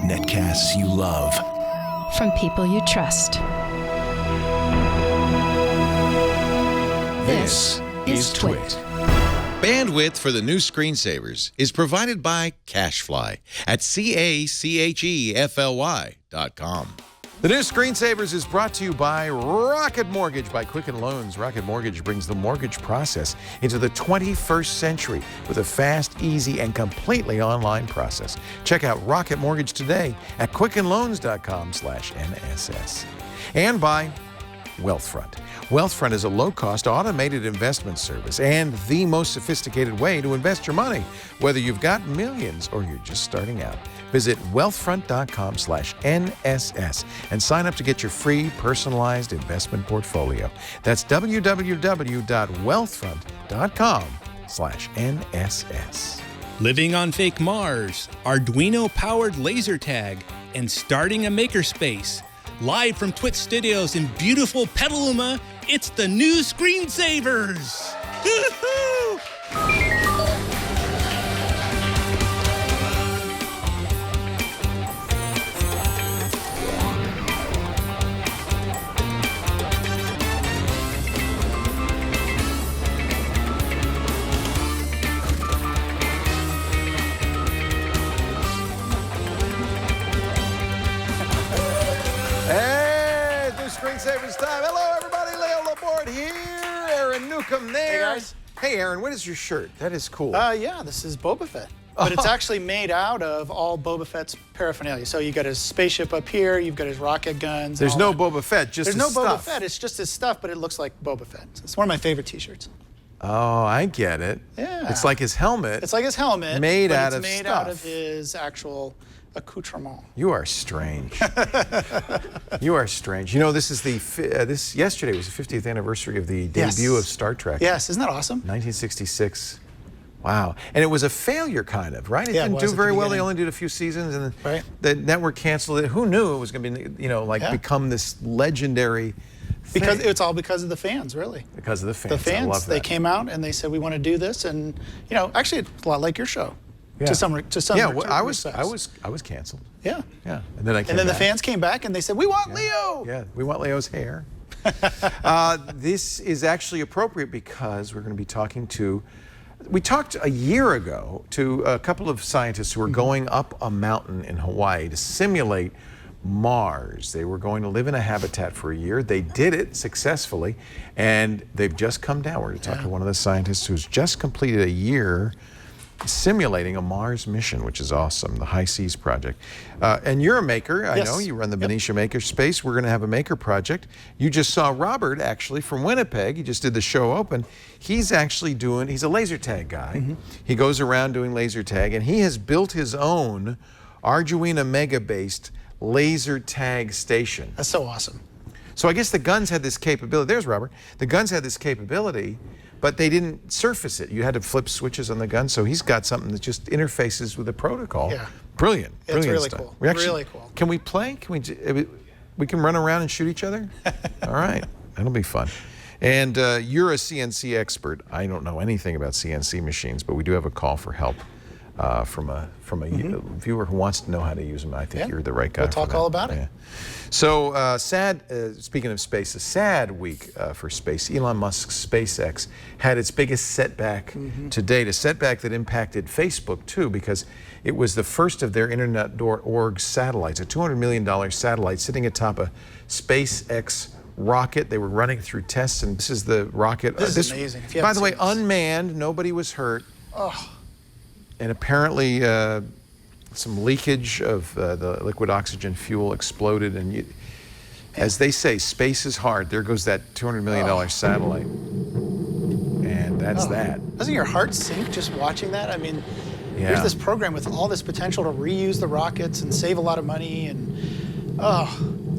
Netcasts you love. From people you trust. This is Twit. Bandwidth for the new screensavers is provided by CashFly at CACHEFLY.com. The new Screensavers is brought to you by Rocket Mortgage by Quicken Loans. Rocket Mortgage brings the mortgage process into the 21st century with a fast, easy, and completely online process. Check out Rocket Mortgage today at quickenloans.com/NSS. And by Wealthfront. Wealthfront is a low-cost automated investment service and the most sophisticated way to invest your money, whether you've got millions or you're just starting out. Visit wealthfront.com/NSS and sign up to get your free personalized investment portfolio. That's www.wealthfront.com/NSS. Living on fake Mars, Arduino-powered laser tag, and starting a Makerspace. Live from Twit Studios in beautiful Petaluma, it's the new Screensavers! Woo-hoo! Screensavers time. Hello, everybody. Laporte here. Aaron Newcomb there. Hey, guys. Hey, Aaron, what is your shirt? That is cool. Yeah, this is Boba Fett. But it's actually made out of all Boba Fett's paraphernalia. So you got his spaceship up here, you've got his rocket guns. There's no Boba Fett, just his stuff. There's no Boba Fett, it's just his stuff, but it looks like Boba Fett. It's one of my favorite t-shirts. Oh, I get it. Yeah. It's like his helmet. It's like his helmet. Made out of stuff. It's made out of his actual accoutrement. You are strange. You are strange. You know, this is yesterday was the 50th anniversary of the debut of Star Trek. Yes, isn't that awesome? 1966. Wow. And it was a failure, kind of, right? It Yeah, didn't do very well. They only did a few seasons, and the network canceled it. Who knew it was going to be, become this legendary thing? Because it's all because of the fans, really. Because of the fans. The fans, I love that. they came out and they said, we want to do this, and actually it's a lot like your show. Yeah. To some yeah, well, I was canceled. Yeah. Yeah. And then the fans came back and they said, we want Leo. Yeah, we want Leo's hair. This is actually appropriate because we're going to be talking to, we talked a year ago to a couple of scientists who were going up a mountain in Hawaii to simulate Mars. They were going to live in a habitat for a year. They did it successfully, and they've just come down. We're going to talk to one of the scientists who's just completed a year simulating a Mars mission, which is awesome, the High Seas Project. And you're a maker. I know you run the Benicia Makerspace. We're going to have a maker project. You just saw Robert, actually, from Winnipeg. He just did the show open. He's actually he's a laser tag guy. He goes around doing laser tag, and he has built his own Arduino Mega-based laser tag station. That's so awesome. So I guess the guns had this capability. There's Robert. The guns had this capability, but they didn't surface it. You had to flip switches on the gun, so he's got something that just interfaces with the protocol. Yeah. Brilliant. It's brilliant really stuff. cool. Really cool. Can we play? We can run around and shoot each other? All right. That'll be fun. And you're a CNC expert. I don't know anything about CNC machines, but we do have a call for help from a viewer who wants to know how to use them. I think you're the right guy. We'll talk all about it. So speaking of space, a sad week for space. Elon Musk's SpaceX had its biggest setback to date, a setback that impacted Facebook too, because it was the first of their Internet.org satellites, a $200 million satellite sitting atop a SpaceX rocket. They were running through tests, and this is the rocket. This is amazing. By the way, unmanned, nobody was hurt. Oh. And apparently some leakage of the liquid oxygen fuel exploded, and as they say, space is hard. There goes that $200 million satellite, and that's that. Doesn't your heart sink just watching that? I mean, here's this program with all this potential to reuse the rockets and save a lot of money, and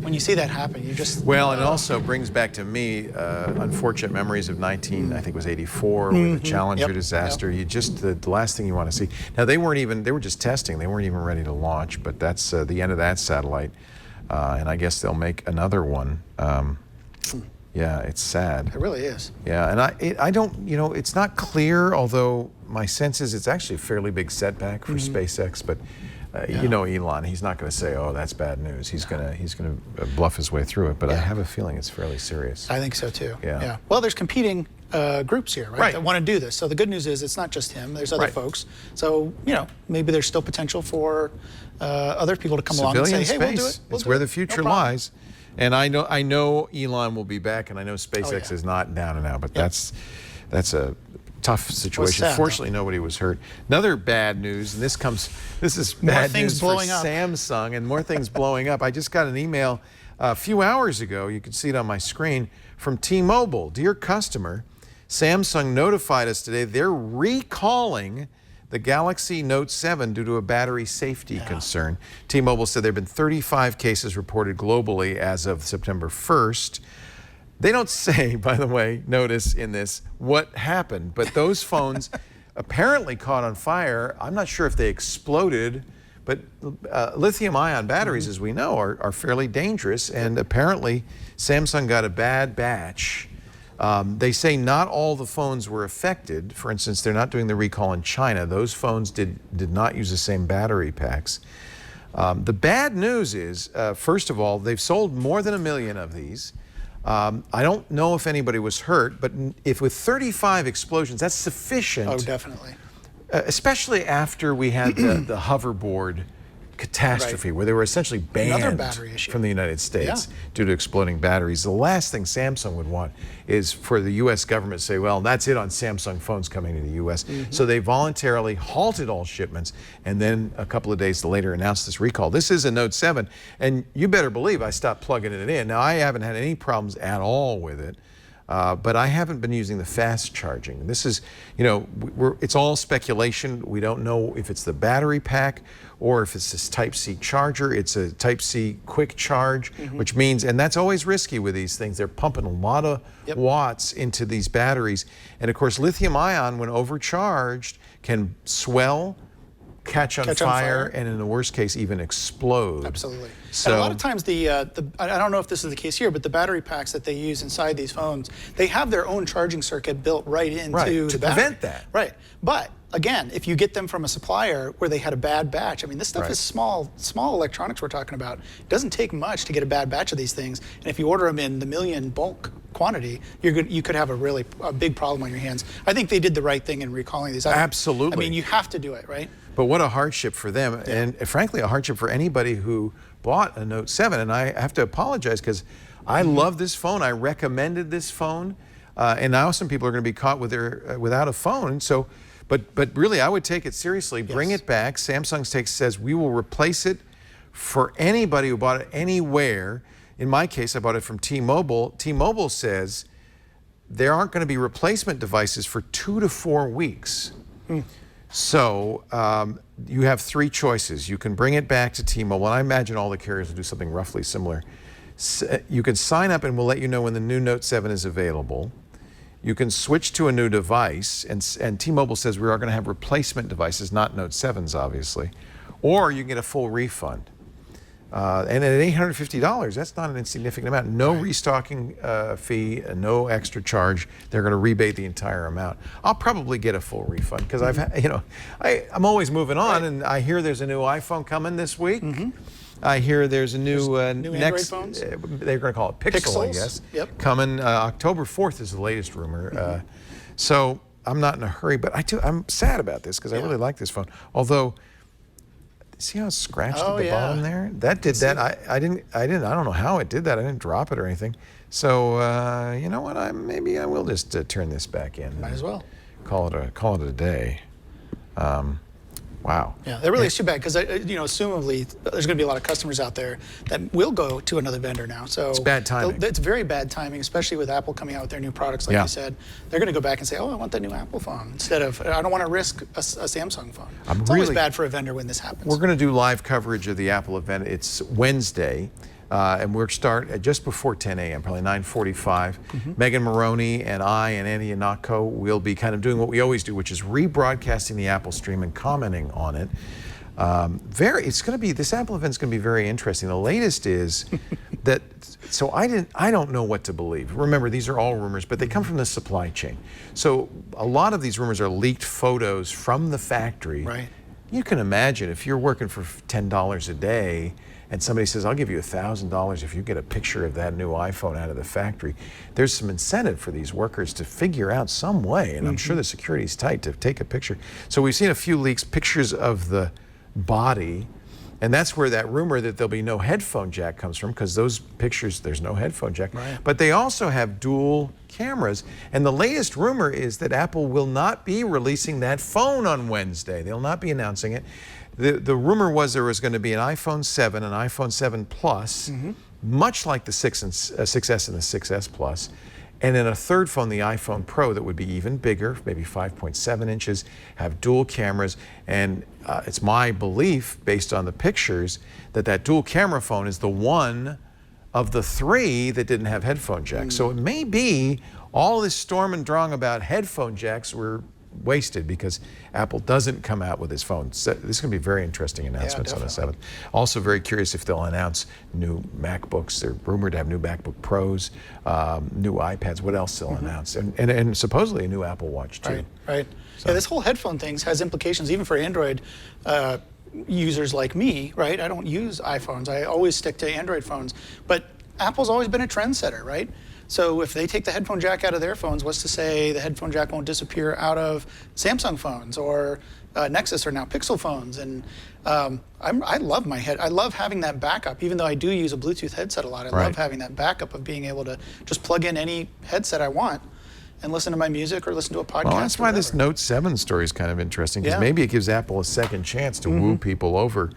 when you see that happen, you just... Well, and it also brings back to me unfortunate memories of I think it was 84, with the Challenger disaster. You just, the last thing you want to see. Now, they were just testing. They weren't even ready to launch, but that's the end of that satellite. And I guess they'll make another one. Yeah, it's sad. It really is. Yeah, and I don't, you know, it's not clear, although my sense is it's actually a fairly big setback for SpaceX, but you know Elon, he's not going to say, oh, that's bad news. He's going to bluff his way through it, but I have a feeling it's fairly serious. I think so too. Yeah. Well, there's competing groups here, Right. that want to do this. So the good news is it's not just him. There's other folks. So, you know, maybe there's still potential for other people to come along and say, hey, we'll do it. It's where the future lies. And I know Elon will be back, and I know SpaceX is not down and out, but that's a tough situation. Sad, Fortunately, nobody was hurt. Another bad news, and this is bad news for Samsung, and more things blowing up. I just got an email a few hours ago, you can see it on my screen, from T-Mobile. Dear customer, Samsung notified us today they're recalling the Galaxy Note 7 due to a battery safety concern. T-Mobile said there have been 35 cases reported globally as of September 1st. They don't say, by the way, notice in this, what happened, but those phones apparently caught on fire. I'm not sure if they exploded, but lithium-ion batteries, as we know, are fairly dangerous, and apparently Samsung got a bad batch. They say not all the phones were affected. For instance, they're not doing the recall in China. Those phones did not use the same battery packs. The bad news is, first of all, they've sold more than 1 million of these. I don't know if anybody was hurt, but if with 35 explosions, that's sufficient. Oh, definitely. Especially after we had the hoverboard catastrophe, where they were essentially banned from the United States due to exploding batteries. The last thing Samsung would want is for the U.S. government to say, well, that's it on Samsung phones coming to the U.S. So they voluntarily halted all shipments, and then a couple of days later announced this recall. This is a Note 7, and you better believe I stopped plugging it in. Now, I haven't had any problems at all with it. But I haven't been using the fast charging. This is, you know, it's all speculation. We don't know if it's the battery pack or if it's this Type-C charger. It's a Type-C quick charge, which means, and that's always risky with these things, they're pumping a lot of watts into these batteries. And of course, lithium-ion, when overcharged, can swell, catch on fire, and in the worst case, even explode. Absolutely. So, and a lot of times, I don't know if this is the case here, but the battery packs that they use inside these phones, they have their own charging circuit built right into the battery. Prevent that. Right. But again, if you get them from a supplier where they had a bad batch, I mean, this stuff is small electronics we're talking about. It doesn't take much to get a bad batch of these things. And if you order them in the million bulk quantity, you could have a big problem on your hands. I think they did the right thing in recalling these. Absolutely. I mean, you have to do it, right? But what a hardship for them, and frankly, a hardship for anybody who bought a Note 7. And I have to apologize because I love this phone. I recommended this phone, and now some people are going to be caught with without a phone. So, but really, I would take it seriously. Bring it back. Samsung says we will replace it for anybody who bought it anywhere. In my case, I bought it from T-Mobile. T-Mobile says there aren't going to be replacement devices for 2 to 4 weeks. So you have 3 choices. You can bring it back to T-Mobile, and I imagine all the carriers will do something roughly similar. You can sign up and we'll let you know when the new Note 7 is available. You can switch to a new device, and T-Mobile says we are going to have replacement devices, not Note 7s, obviously. Or you can get a full refund. And at $850, that's not an insignificant amount. No restocking fee, no extra charge. They're going to rebate the entire amount. I'll probably get a full refund because I'm always moving on, and I hear there's a new iPhone coming this week. I hear there's a new Android phones. They're going to call it Pixel, I guess. Coming October 4th is the latest rumor. So I'm not in a hurry, but I'm sad about this because I really like this phone. Although, see how it's scratched at the bottom there? That did that. I don't know how it did that. I didn't drop it or anything. So you know what? Maybe I will just turn this back in. Might as well. Call it a day. Wow. Yeah, that really is too bad because assumably there's going to be a lot of customers out there that will go to another vendor now. So it's bad timing. It's very bad timing, especially with Apple coming out with their new products, like you said. They're going to go back and say, "Oh, I want that new Apple phone," instead of, "I don't want to risk a Samsung phone." It's always bad for a vendor when this happens. We're going to do live coverage of the Apple event. It's Wednesday. And we'll start at just before 10 a.m., probably 9:45. Megan Morrone and I and Andy Anako will be kind of doing what we always do, which is rebroadcasting the Apple stream and commenting on it. This Apple event is going to be very interesting. The latest is that, so I don't know what to believe. Remember, these are all rumors, but they come from the supply chain. So a lot of these rumors are leaked photos from the factory. Right. You can imagine if you're working for $10 a day and somebody says, I'll give you $1,000 if you get a picture of that new iPhone out of the factory. There's some incentive for these workers to figure out some way, and I'm sure the security's tight, to take a picture. So we've seen a few leaks, pictures of the body, and that's where that rumor that there'll be no headphone jack comes from, because those pictures, there's no headphone jack. Right. But they also have dual cameras, and the latest rumor is that Apple will not be releasing that phone on Wednesday. They'll not be announcing it. The rumor was there was going to be an iPhone 7, an iPhone 7 Plus, much like the 6S and the 6S Plus, and then a third phone, the iPhone Pro, that would be even bigger, maybe 5.7 inches, have dual cameras, and it's my belief, based on the pictures, that that dual camera phone is the one of the three that didn't have headphone jacks. So it may be all this storm and drang about headphone jacks were wasted because Apple doesn't come out with his phone. So this is going to be very interesting announcements on the 7th. Also very curious if they'll announce new MacBooks. They're rumored to have new MacBook Pros, new iPads. What else they'll announce? And supposedly a new Apple Watch too. Right. So. Yeah, this whole headphone thing has implications even for Android users like me, right? I don't use iPhones. I always stick to Android phones. But Apple's always been a trendsetter, right? So if they take the headphone jack out of their phones, what's to say the headphone jack won't disappear out of Samsung phones or Nexus or now Pixel phones? And I love I love having that backup, even though I do use a Bluetooth headset a lot. I love having that backup of being able to just plug in any headset I want and listen to my music or listen to a podcast. Well, that's why this Note 7 story is kind of interesting, because maybe it gives Apple a second chance to woo people over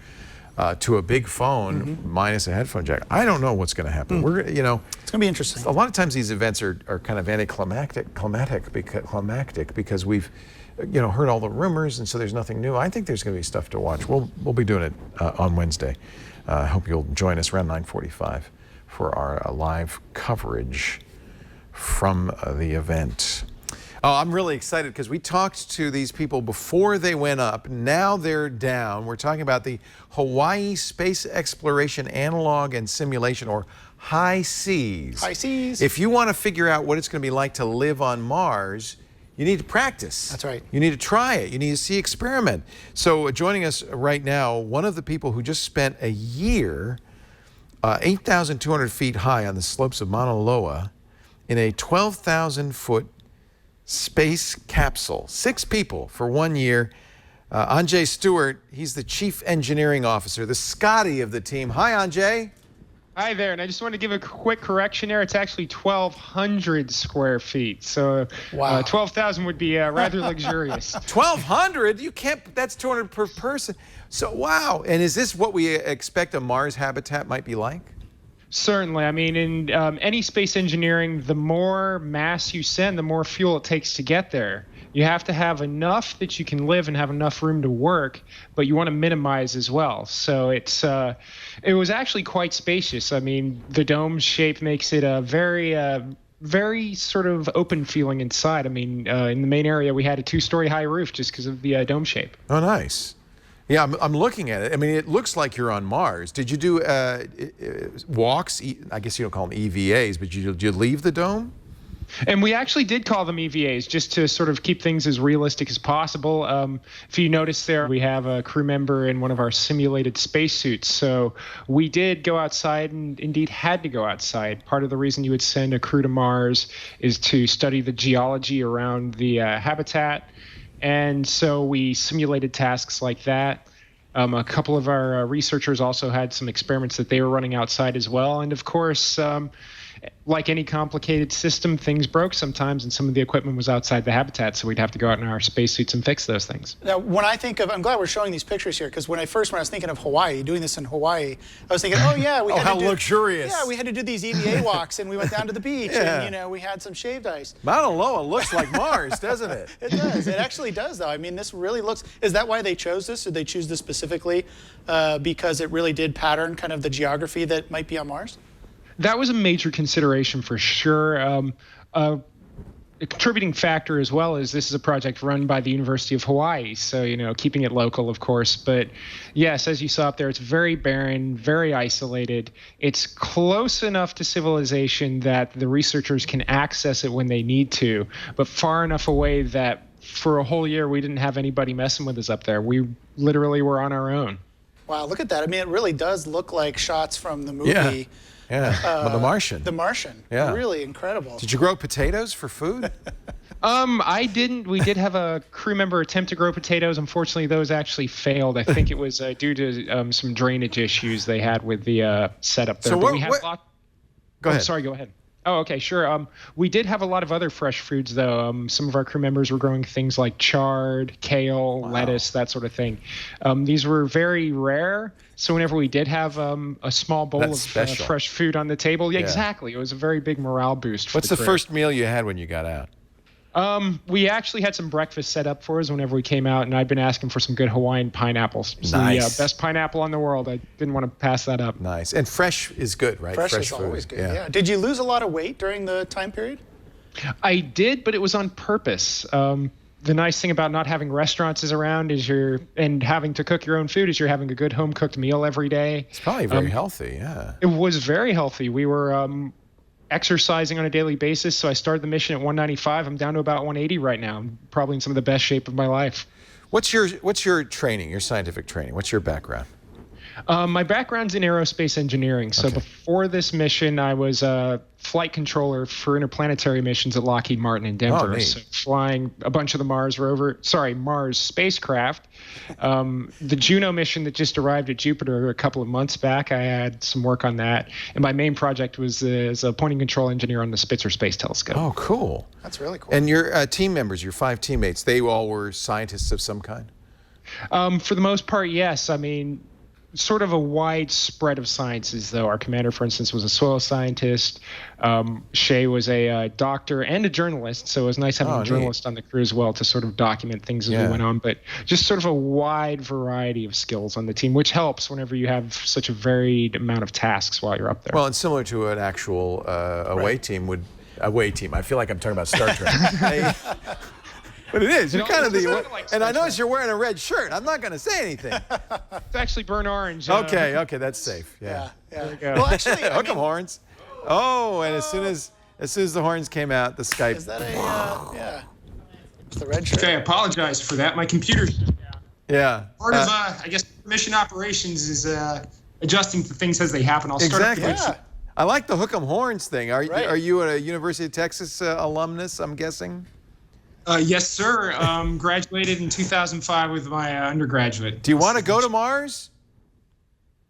to a big phone minus a headphone jack. I don't know what's going to happen. We're, it's going to be interesting. A lot of times these events are kind of anticlimactic because we've, heard all the rumors, and so there's nothing new. I think there's going to be stuff to watch. We'll be doing it on Wednesday. I hope you'll join us around 9:45 for our live coverage from the event. Oh, I'm really excited because we talked to these people before they went up. Now they're down. We're talking about the Hawaii Space Exploration Analog and Simulation, or HI-SEAS. HI-SEAS. If you want to figure out what it's going to be like to live on Mars, you need to practice. That's right. You need to try it. You need to see experiment. So joining us right now, one of the people who just spent a year 8,200 feet high on the slopes of Mauna Loa in a 12,000-foot space capsule. 6 people for 1 year. Andrzej Stewart, he's the chief engineering officer, the Scotty of the team. Hi, Andrzej. Hi there, and I just want to give a quick correction there. It's actually 1,200 square feet. So 12,000 would be rather luxurious. 1,200? You can't, that's 200 per person. So, wow. And is this what we expect a Mars habitat might be like? Certainly. I mean, in any space engineering, the more mass you send, the more fuel it takes to get there. You have to have enough that you can live and have enough room to work, but you want to minimize as well. So it was actually quite spacious. I mean, the dome shape makes it a very sort of open feeling inside. I mean, in the main area, we had a 2-story high roof just because of the dome shape. Oh, nice. Yeah, I'm looking at it. I mean, it looks like you're on Mars. Did you do walks? I guess you don't call them EVAs, but did you leave the dome? And we actually did call them EVAs just to sort of keep things as realistic as possible. If you notice there, we have a crew member in one of our simulated spacesuits. So we did go outside and indeed had to go outside. Part of the reason you would send a crew to Mars is to study the geology around the habitat. And so we simulated tasks like that. A couple of our researchers also had some experiments that they were running outside as well. And of course, like any complicated system, things broke sometimes, and some of the equipment was outside the habitat, so we'd have to go out in our spacesuits and fix those things. Now, when I think of, I'm glad we're showing these pictures here, because when I was thinking of Hawaii, doing this in Hawaii, I was thinking, oh yeah, we had how to do, luxurious. Yeah, we had to do these EVA walks, and we went down to the beach, Yeah. and you know, we had some shaved ice. Mauna Loa looks like Mars, doesn't it? It does. It actually does, though. I mean, this really looks. Is that why they chose this? Did they choose this specifically because it really did pattern kind of the geography that might be on Mars? That was a major consideration for sure. A contributing factor as well is this is a project run by the University of Hawaii, so, you know, keeping it local, of course. But yes, as you saw up there, it's very barren, very isolated. It's close enough to civilization that the researchers can access it when they need to, but far enough away that for a whole year we didn't have anybody messing with us up there. We literally were on our own. Wow, look at that. I mean, it really does look like shots from the movie. Yeah. Yeah, well, The Martian. The Martian. Yeah. Really incredible. Did you grow potatoes for food? I didn't. We did have a crew member attempt to grow potatoes. Unfortunately, those actually failed. I think it was due to some drainage issues they had with the setup there. So But we had a lot. Go ahead. Sorry, go ahead. Oh, okay, sure. We did have a lot of other fresh foods, though. Some of our crew members were growing things like chard, kale, lettuce, that sort of thing. These were very rare, so whenever we did have a small bowl of fresh food on the table, exactly, it was a very big morale boost. What's the first meal you had when you got out? We actually had some breakfast set up for us whenever we came out, and I'd been asking for some good Hawaiian pineapples. It's Nice. the best pineapple in the world. I didn't want to pass that up. Nice. And fresh is good, right? Fresh is food. always good, yeah. Did you lose a lot of weight during the time period? I did, but it was on purpose. The nice thing about not having restaurants is around is and having to cook your own food is you're having a good home cooked meal every day. It's probably very healthy, yeah. It was very healthy. We were exercising on a daily basis, so I started the mission at 195. I'm down to about 180 right now. I'm probably in some of the best shape of my life. What's your training, your scientific training? What's your background? My background's in aerospace engineering. So before this mission, I was a flight controller for interplanetary missions at Lockheed Martin in Denver. Neat. So flying a bunch of the Mars spacecraft. The Juno mission that just arrived at Jupiter a couple of months back, I had some work on that. And my main project was as a point and control engineer on the Spitzer Space Telescope. Oh, cool. That's really cool. And your team members, your 5 teammates, they all were scientists of some kind? For the most part, yes. I mean, sort of a wide spread of sciences, though. Our commander, for instance, was a soil scientist. Shay was a doctor and a journalist, so it was nice having a journalist on the crew as well to sort of document things as we went on. But just sort of a wide variety of skills on the team, which helps whenever you have such a varied amount of tasks while you're up there. Well, and similar to an actual away team would... Away team. I feel like I'm talking about Star Trek. But it is. You're kind of the... And I notice you're wearing a red shirt. I'm not going to say anything. It's actually burnt orange. Okay, that's safe. Yeah. Yeah. Well, actually, Hook 'em horns. Oh, and as soon as the horns came out, the Skype. Is that yeah. It's the red shirt. Okay, I apologize for that. My computer's down. Yeah. Part of, I guess, mission operations is adjusting to things as they happen. I'll start Exactly. Yeah. I like the hook 'em horns thing. Are Right. you a University of Texas alumnus, I'm guessing? Yes, sir. Graduated in 2005 with my undergraduate. Do you want to go to Mars?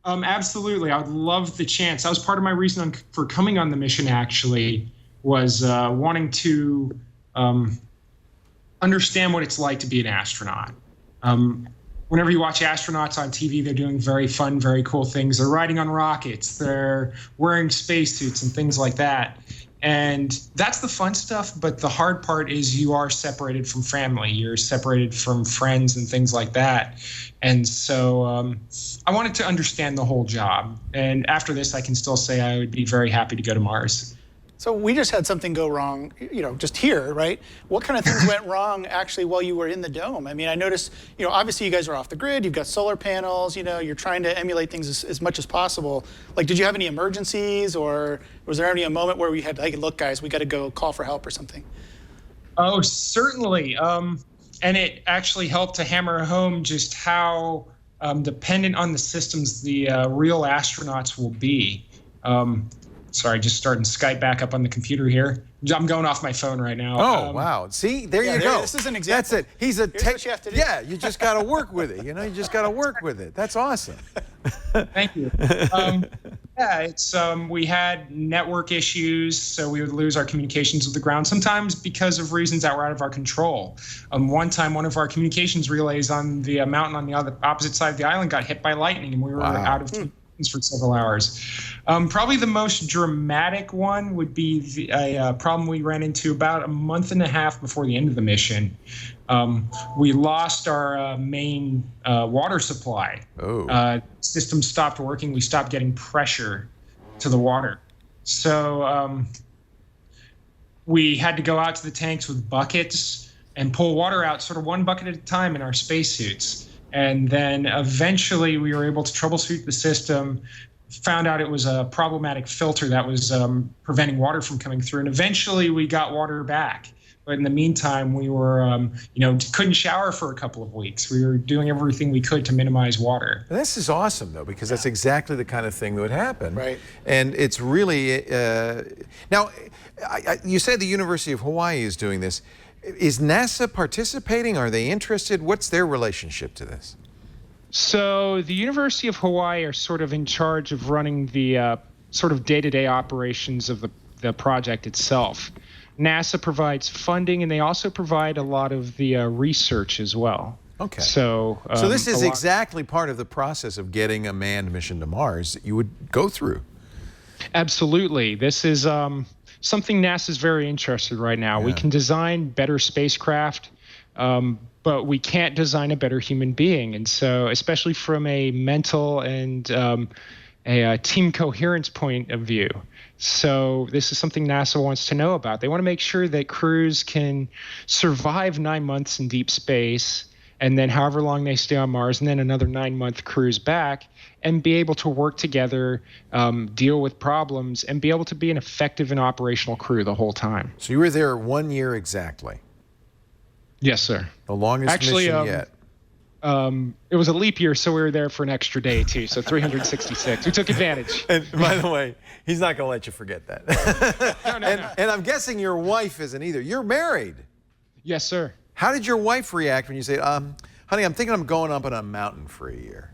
Absolutely. I would love the chance. That was part of my reason for coming on the mission, actually, was wanting to understand what it's like to be an astronaut. Whenever you watch astronauts on TV, they're doing very fun, very cool things. They're riding on rockets. They're wearing spacesuits and things like that. And that's the fun stuff, but the hard part is you are separated from family. You're separated from friends and things like that. And so I wanted to understand the whole job. And after this, I can still say I would be very happy to go to Mars. So we just had something go wrong, just here, right? What kind of things went wrong actually while you were in the dome? I mean, I noticed, obviously you guys are off the grid, you've got solar panels, you're trying to emulate things as much as possible. Like, did you have any emergencies, or was there a moment where we had, like, look, guys, we got to go call for help or something? Oh, certainly. And it actually helped to hammer home just how dependent on the systems the real astronauts will be. Sorry, just starting Skype back up on the computer here. I'm going off my phone right now. Oh, wow. See, there you go. This is an example. That's it. He's a Here's what you have to do. Yeah, you just got to work with it. You just got to work with it. That's awesome. Thank you. Yeah, it's we had network issues, so we would lose our communications with the ground, sometimes because of reasons that were out of our control. One time, one of our communications relays on the mountain on the opposite side of the island got hit by lightning, and we were out of communications for several hours. Probably the most dramatic one would be a problem we ran into about a month and a half before the end of the mission. We lost our main water supply. System stopped working. We stopped getting pressure to the water. So we had to go out to the tanks with buckets and pull water out sort of one bucket at a time in our spacesuits. And then eventually we were able to troubleshoot the system, found out it was a problematic filter that was preventing water from coming through. And eventually we got water back. But in the meantime, we were, couldn't shower for a couple of weeks. We were doing everything we could to minimize water. And this is awesome, though, because that's exactly the kind of thing that would happen. Right. And it's really, now, you said the University of Hawaii is doing this. Is NASA participating? Are they interested? What's their relationship to this? So the University of Hawaii are sort of in charge of running the sort of day-to-day operations of the project itself. NASA provides funding, and they also provide a lot of the research as well. Okay. So this is exactly part of the process of getting a manned mission to Mars that you would go through. Absolutely. This is something NASA is very interested in right now. We can design better spacecraft, but we can't design a better human being. And so, especially from a mental and a team coherence point of view. So this is something NASA wants to know about. They want to make sure that crews can survive 9 months in deep space, and then however long they stay on Mars, and then another 9-month cruise back, and be able to work together, deal with problems, and be able to be an effective and operational crew the whole time. So you were there 1 year exactly. Yes, sir. The longest mission yet. It was a leap year, so we were there for an extra day, too. So 366. We took advantage. And by the way, he's not going to let you forget that. No. And I'm guessing your wife isn't either. You're married. Yes, sir. How did your wife react when you say, honey, I'm thinking I'm going up on a mountain for a year?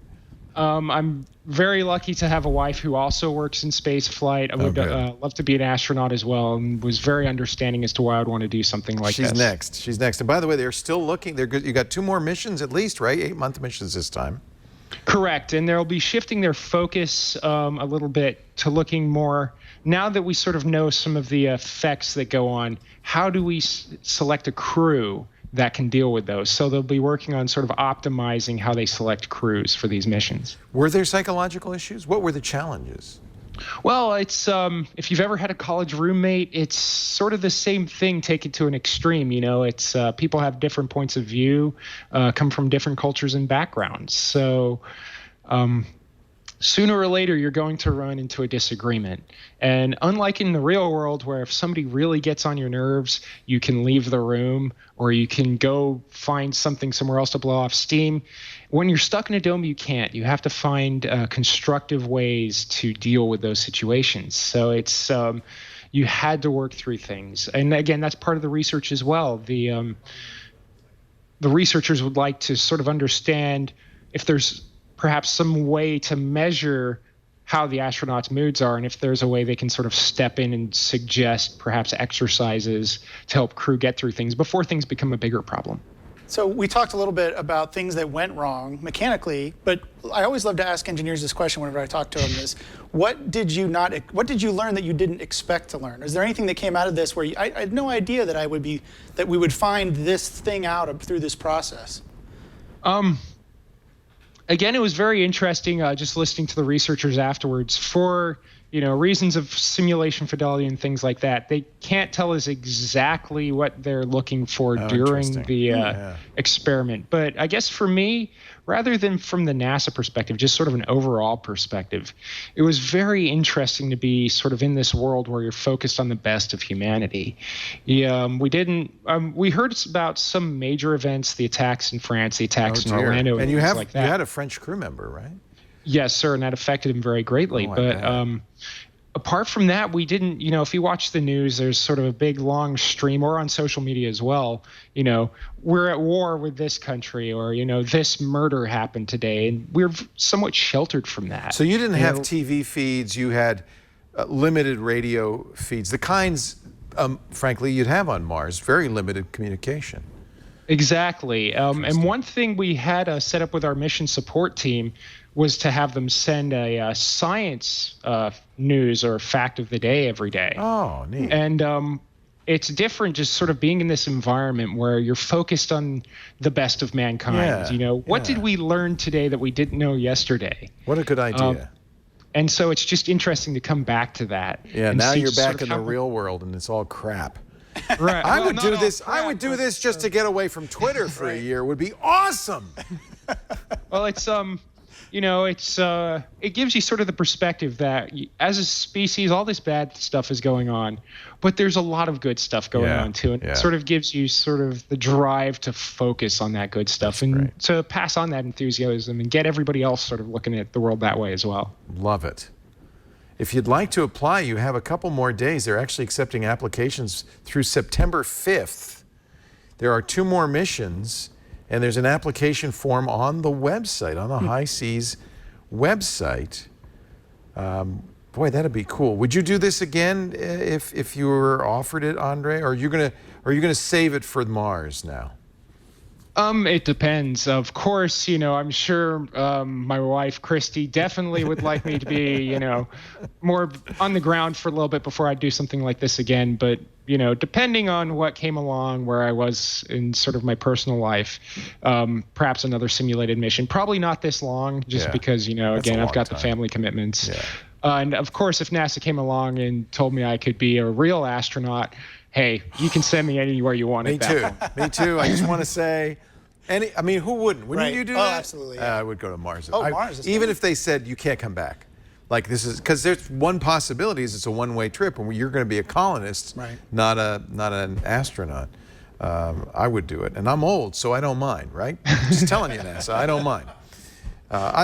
I'm very lucky to have a wife who also works in space flight. I would love to be an astronaut as well, and was very understanding as to why I'd want to do something like this. She's next. And by the way, they're still looking. They're good. You got 2 more missions at least, right? 8-month missions this time. Correct. And they'll be shifting their focus a little bit to looking more, now that we sort of know some of the effects that go on, how do we select a crew that can deal with those? So they'll be working on sort of optimizing how they select crews for these missions. Were there psychological issues? What were the challenges? Well, it's if you've ever had a college roommate, it's sort of the same thing taken to an extreme. It's people have different points of view, come from different cultures and backgrounds. So sooner or later, you're going to run into a disagreement. And unlike in the real world, where if somebody really gets on your nerves, you can leave the room or you can go find something somewhere else to blow off steam. When you're stuck in a dome, you can't. You have to find constructive ways to deal with those situations. So it's you had to work through things. And again, that's part of the research as well. The researchers would like to sort of understand if there's perhaps some way to measure how the astronauts' moods are, and if there's a way they can sort of step in and suggest perhaps exercises to help crew get through things before things become a bigger problem. So we talked a little bit about things that went wrong mechanically, but I always love to ask engineers this question whenever I talk to them: is what did you learn that you didn't expect to learn? Is there anything that came out of this where I had no idea that we would find this thing out through this process? Again, it was very interesting just listening to the researchers afterwards. For reasons of simulation fidelity and things like that, they can't tell us exactly what they're looking for during the experiment. But I guess for me, rather than from the NASA perspective, just sort of an overall perspective, it was very interesting to be sort of in this world where you're focused on the best of humanity. We heard about some major events, the attacks in France, the attacks in Orlando, and things like that. You had a French crew member, right? Yes, sir, and that affected him very greatly. apart from that, we didn't, if you watch the news, there's sort of a big long stream, or on social media as well, we're at war with this country, or, this murder happened today. And we're somewhat sheltered from that. So you didn't have TV feeds, you had limited radio feeds, the kinds, frankly, you'd have on Mars, very limited communication. Exactly. And one thing we had set up with our mission support team was to have them send a science news or fact of the day every day. Oh, neat. And it's different just sort of being in this environment where you're focused on the best of mankind. What did we learn today that we didn't know yesterday? What a good idea. And so it's just interesting to come back to that. Yeah, and now see you're sort back of in the how- real world and it's all crap. Right. I Well, would not do all this. crap, I would do but, this just to get away from Twitter for a year. Would be awesome. Well, it's it gives you sort of the perspective that as a species, all this bad stuff is going on, but there's a lot of good stuff going on too, and it sort of gives you sort of the drive to focus on that good stuff and to pass on that enthusiasm and get everybody else sort of looking at the world that way as well. Love it. If you'd like to apply, you have a couple more days. They're actually accepting applications through September 5th. There are 2 more missions, and there's an application form on the website, on the High Seas website. Boy, that'd be cool. Would you do this again if you were offered it, Andrzej? Or are you gonna save it for Mars now? It depends. Of course, I'm sure my wife, Christy, definitely would like me to be, more on the ground for a little bit before I do something like this again. But, depending on what came along, where I was in sort of my personal life, perhaps another simulated mission. Probably not this long, just because, again, I've got the family commitments. Yeah. And, of course, if NASA came along and told me I could be a real astronaut, hey, you can send me anywhere you want. Me too. Me too. I just want to say, who wouldn't? Wouldn't you do that? Absolutely. Yeah. I would go to Mars. Mars. Even if they said you can't come back, like this is because there's one possibility is it's a one-way trip, and you're going to be a colonist, not an astronaut. I would do it, and I'm old, so I don't mind. Right? Just telling you, NASA, I don't mind.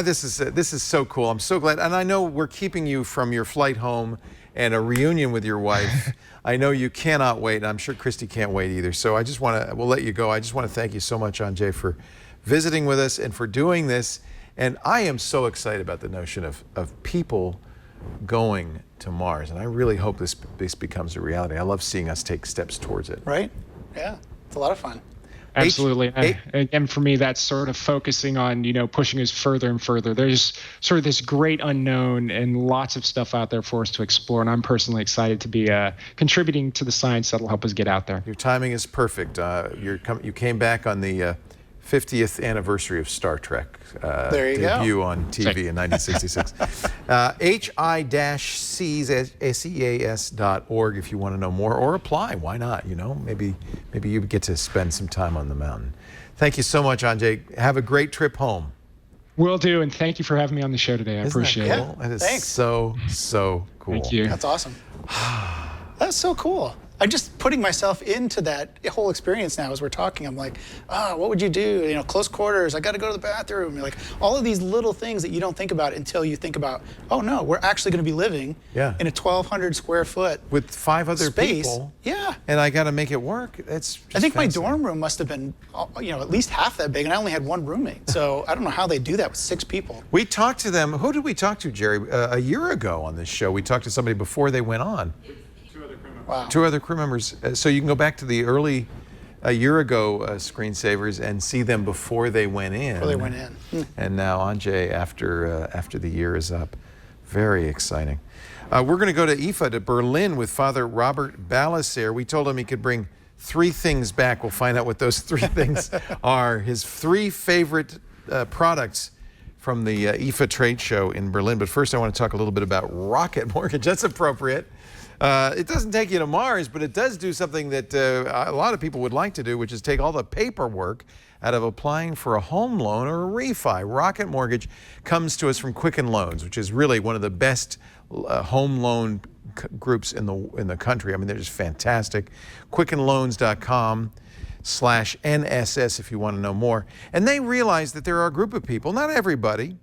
This is so cool. I'm so glad, and I know we're keeping you from your flight home and a reunion with your wife. I know you cannot wait, and I'm sure Christy can't wait either. So we'll let you go. I just want to thank you so much, Andrzej, for visiting with us and for doing this. And I am so excited about the notion of people going to Mars, and I really hope this becomes a reality. I love seeing us take steps towards it. Right? Yeah, it's a lot of fun. Absolutely. And for me, that's sort of focusing on, pushing us further and further. There's sort of this great unknown and lots of stuff out there for us to explore. And I'm personally excited to be contributing to the science that'll help us get out there. Your timing is perfect. You came back on the 50th anniversary of Star Trek debut on TV in 1966. hi-seas.org if you want to know more, or apply. Why not? Maybe you get to spend some time on the mountain. Thank you so much, Andrzej. Have a great trip home. Will do, and thank you for having me on the show today. I appreciate it. That is so cool. Thank you. That's awesome. That's so cool. I'm just putting myself into that whole experience now as we're talking. I'm like, what would you do? Close quarters, I got to go to the bathroom. Like all of these little things that you don't think about until you think about, oh no, we're actually going to be living in a 1,200 square foot with 5 other space. People. Yeah. And I got to make it work. It's just I think my dorm room must have been, at least half that big, and I only had 1 roommate. So I don't know how they do that with 6 people. We talked to them. Who did we talk to, Jerry? A year ago on this show, we talked to somebody before they went on. Wow. 2 other crew members. So you can go back to the early, a year ago screensavers and see them before they went in. Before they went in. And now Andrzej after the year is up. Very exciting. We're going to go to IFA, to Berlin, with Father Robert Ballecer. We told him he could bring 3 things back. We'll find out what those 3 things are. His 3 favorite products from the IFA trade show in Berlin. But first I want to talk a little bit about Rocket Mortgage. That's appropriate. It doesn't take you to Mars, but it does do something that a lot of people would like to do, which is take all the paperwork out of applying for a home loan or a refi. Rocket Mortgage comes to us from Quicken Loans, which is really one of the best home loan groups in the country. I mean, they're just fantastic. QuickenLoans.com/NSS if you want to know more. And they realize that there are a group of people, not everybody,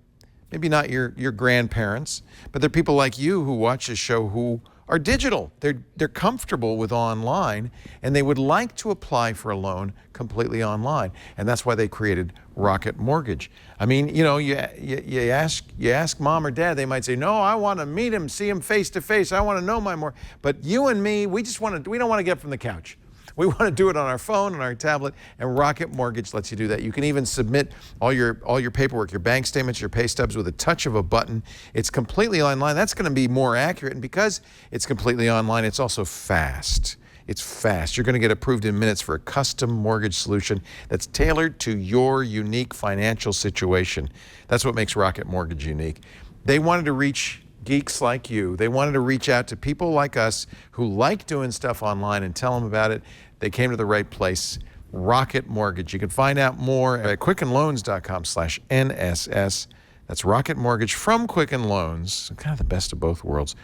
maybe not your grandparents, but they're people like you who watch this show who are digital. They're comfortable with online, and they would like to apply for a loan completely online. And that's why they created Rocket Mortgage. I mean, you know, you ask mom or dad, they might say, no, I want to meet him, see him face to face. I want to know my more. But you and me, we don't want to get up from the couch. We want to do it on our phone, on our tablet, and Rocket Mortgage lets you do that. You can even submit all your paperwork, your bank statements, your pay stubs with a touch of a button. It's completely online. That's going to be more accurate, and because it's completely online, it's also fast. It's fast. You're going to get approved in minutes for a custom mortgage solution that's tailored to your unique financial situation. That's what makes Rocket Mortgage unique. They wanted to reach geeks like you. They wanted to reach out to people like us who like doing stuff online and tell them about it. They came to the right place, Rocket Mortgage. You can find out more at quickenloans.com/NSS. That's Rocket Mortgage from Quicken Loans, kind of the best of both worlds,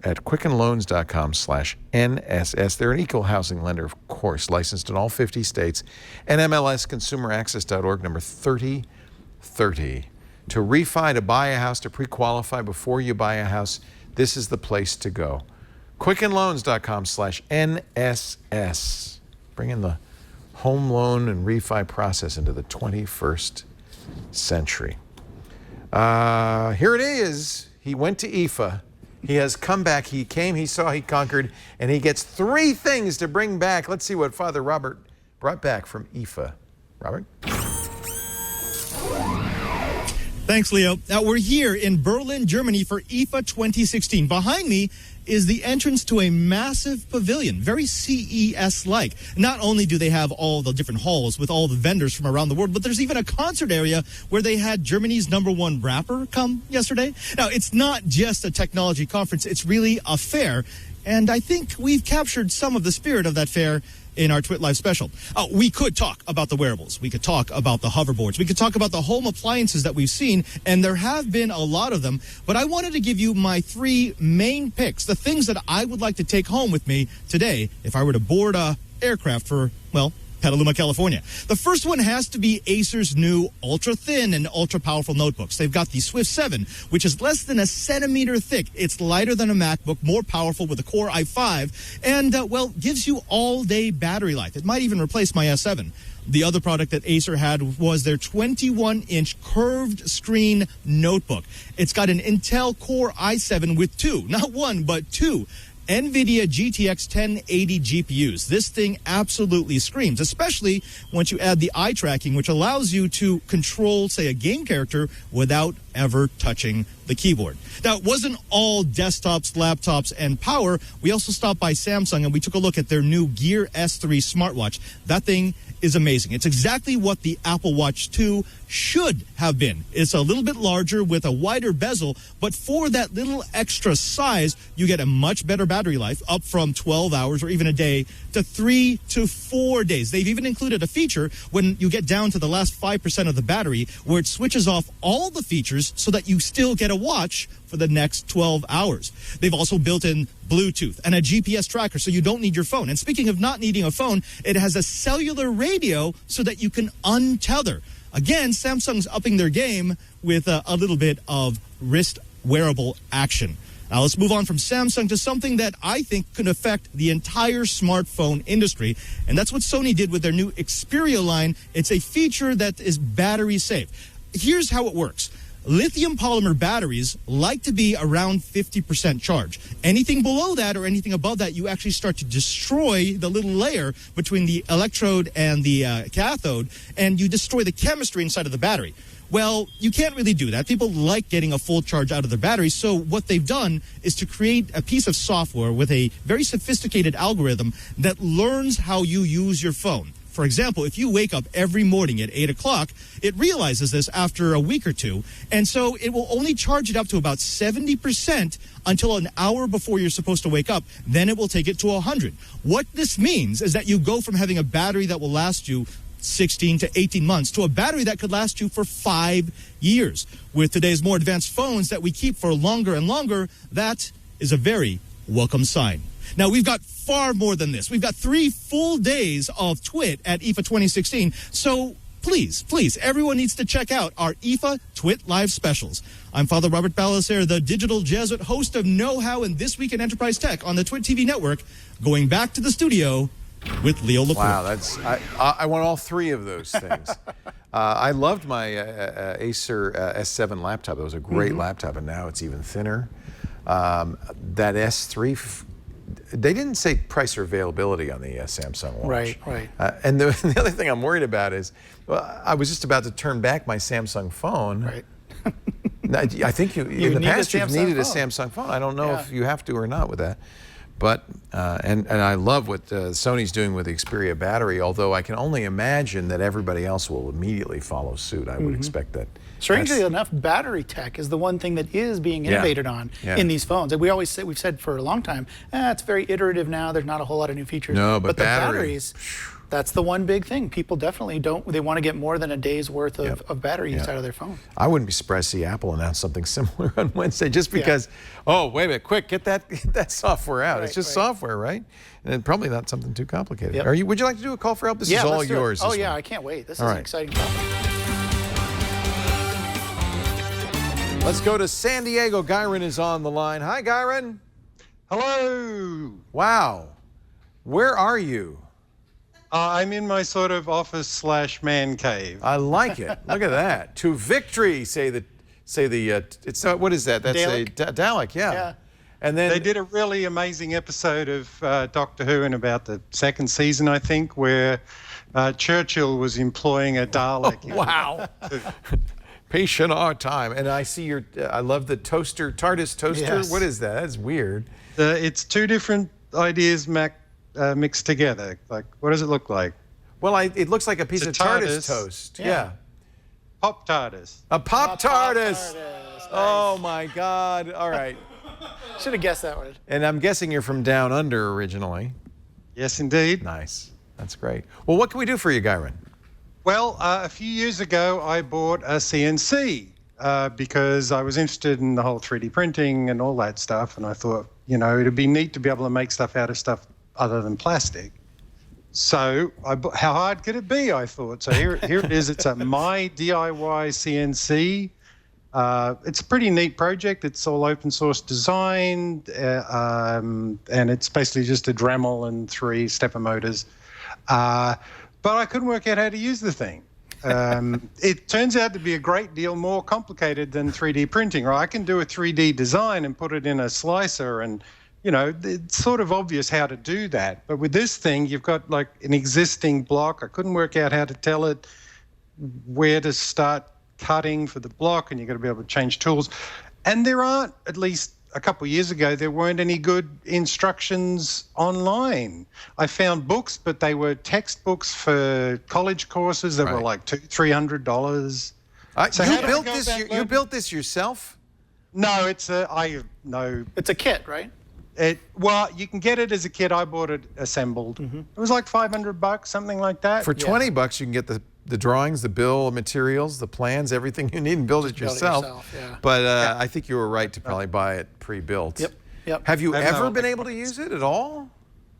at quickenloans.com/NSS. They're an equal housing lender, of course, licensed in all 50 states, and MLSconsumeraccess.org, number 3030. To refi, to buy a house, to pre-qualify before you buy a house, this is the place to go. quickenloans.com/NSS. Bringing the home loan and refi process into the 21st century. Here it is. He went to IFA. He has come back. He came, he saw, he conquered, and he gets 3 things to bring back. Let's see what Father Robert brought back from IFA. Robert? Thanks, Leo. Now, we're here in Berlin, Germany for IFA 2016. Behind me is the entrance to a massive pavilion, very CES-like. Not only do they have all the different halls with all the vendors from around the world, but there's even a concert area where they had Germany's #1 rapper come yesterday. Now, it's not just a technology conference, it's really a fair. And I think we've captured some of the spirit of that fair in our Twit Live special. We could talk about the wearables. We could talk about the hoverboards. We could talk about the home appliances that we've seen, and there have been a lot of them. But I wanted to give you my 3 main picks, the things that I would like to take home with me today if I were to board a aircraft for, well, Petaluma, California. The first one has to be Acer's new ultra-thin and ultra-powerful notebooks. They've got the Swift 7, which is less than a centimeter thick. It's lighter than a MacBook, more powerful with a Core i5, and, gives you all-day battery life. It might even replace my S7. The other product that Acer had was their 21-inch curved screen notebook. It's got an Intel Core i7 with 2, not 1, but 2. NVIDIA GTX 1080 GPUs. This thing absolutely screams, especially once you add the eye tracking, which allows you to control, say, a game character without ever touching the keyboard. Now, it wasn't all desktops, laptops, and power. We also stopped by Samsung and we took a look at their new Gear S3 smartwatch. That thing is amazing. It's exactly what the Apple Watch 2 should have been. It's a little bit larger with a wider bezel, but for that little extra size, you get a much better battery life, up from 12 hours or even a day to 3 to 4 days. They've even included a feature when you get down to the last 5% of the battery where it switches off all the features so that you still get a watch for the next 12 hours. They've also built in Bluetooth and a GPS tracker so you don't need your phone. And speaking of not needing a phone, it has a cellular radio so that you can untether. Again, Samsung's upping their game with a little bit of wrist wearable action. Now let's move on from Samsung to something that I think could affect the entire smartphone industry, and that's what Sony did with their new Xperia line. It's a feature that is battery safe. Here's how it works. Lithium polymer batteries like to be around 50% charge. Anything below that or anything above that, you actually start to destroy the little layer between the electrode and the cathode, and you destroy the chemistry inside of the battery. Well, you can't really do that. People like getting a full charge out of their battery, so what they've done is to create a piece of software with a very sophisticated algorithm that learns how you use your phone. For example, if you wake up every morning at 8 o'clock, it realizes this after a week or two, and so it will only charge it up to about 70% until an hour before you're supposed to wake up. Then it will take it to 100. What this means is that you go from having a battery that will last you 16 to 18 months to a battery that could last you for 5 years. With today's more advanced phones that we keep for longer and longer, that is a very welcome sign. Now, we've got far more than this. We've got 3 full days of Twit at IFA 2016. So please, everyone needs to check out our IFA Twit Live specials. I'm Father Robert Ballecer, the digital Jesuit host of Know-How and This Week in Enterprise Tech on the Twit TV network, going back to the studio with Leo Laporte. Wow, I want all three of those things. I loved my Acer S7 laptop. It was a great laptop, and now it's even thinner. That S3, they didn't say price or availability on the Samsung Watch. Right. And the other thing I'm worried about is, I was just about to turn back my Samsung phone. Right. I think in the past you've needed a Samsung phone. I don't know if you have to or not with that. But, and I love what Sony's doing with the Xperia battery, although I can only imagine that everybody else will immediately follow suit. I would expect that. Strangely enough, battery tech is the one thing that is being innovated on in these phones. And we've said for a long time, it's very iterative now. There's not a whole lot of new features. No, but the batteries, that's the one big thing. People definitely they want to get more than a day's worth of battery use out of their phone. I wouldn't be surprised to see Apple announce something similar on Wednesday, just because, oh, wait a minute, quick, get that software out. It's just software, right? And probably not something too complicated. Would you like to do a call for help? This is all yours. Oh, yeah, I can't wait. This is an exciting topic. Let's go to San Diego. Gyron is on the line. Hi, Gyron. Hello. Wow. Where are you? I'm in my sort of office/man cave. I like it. Look at that. To victory, say the it's what is that? That's Dalek, yeah. And then they did a really amazing episode of Doctor Who in about the second season, I think, where Churchill was employing a Dalek. Wow. Patient our time. And I see I love the toaster, TARDIS toaster. Yes. What is that? That's weird. It's two different ideas mixed together. Like, what does it look like? Well, it looks like a piece of TARDIS toast. Yeah. Pop TARDIS. A pop TARDIS. Nice. Oh, my God. All right. Should have guessed that one. And I'm guessing you're from down under originally. Yes, indeed. Nice. That's great. Well, what can we do for you, Gyron? Well, a few years ago, I bought a CNC because I was interested in the whole 3D printing and all that stuff. And I thought, it'd be neat to be able to make stuff out of stuff other than plastic. So how hard could it be, I thought. So here it is. It's a My DIY CNC. It's a pretty neat project. It's all open source design. And it's basically just a Dremel and 3 stepper motors. But I couldn't work out how to use the thing. It turns out to be a great deal more complicated than 3D printing. Right? I can do a 3D design and put it in a slicer, and it's sort of obvious how to do that. But with this thing, you've got like an existing block. I couldn't work out how to tell it where to start cutting for the block, and you've got to be able to change tools. And there aren't, at least a couple of years ago, there weren't any good instructions online. I found books, but they were textbooks for college courses that were like $200-300. So you built this yourself? No, it's a kit, right? Well, you can get it as a kit. I bought it assembled. It was like $500, something like that. For $20, you can get the drawings, the bill of materials, the plans, everything you need, and build it yourself. But I think you were right to probably buy it pre-built. Yep. Have you ever been able to use it at all?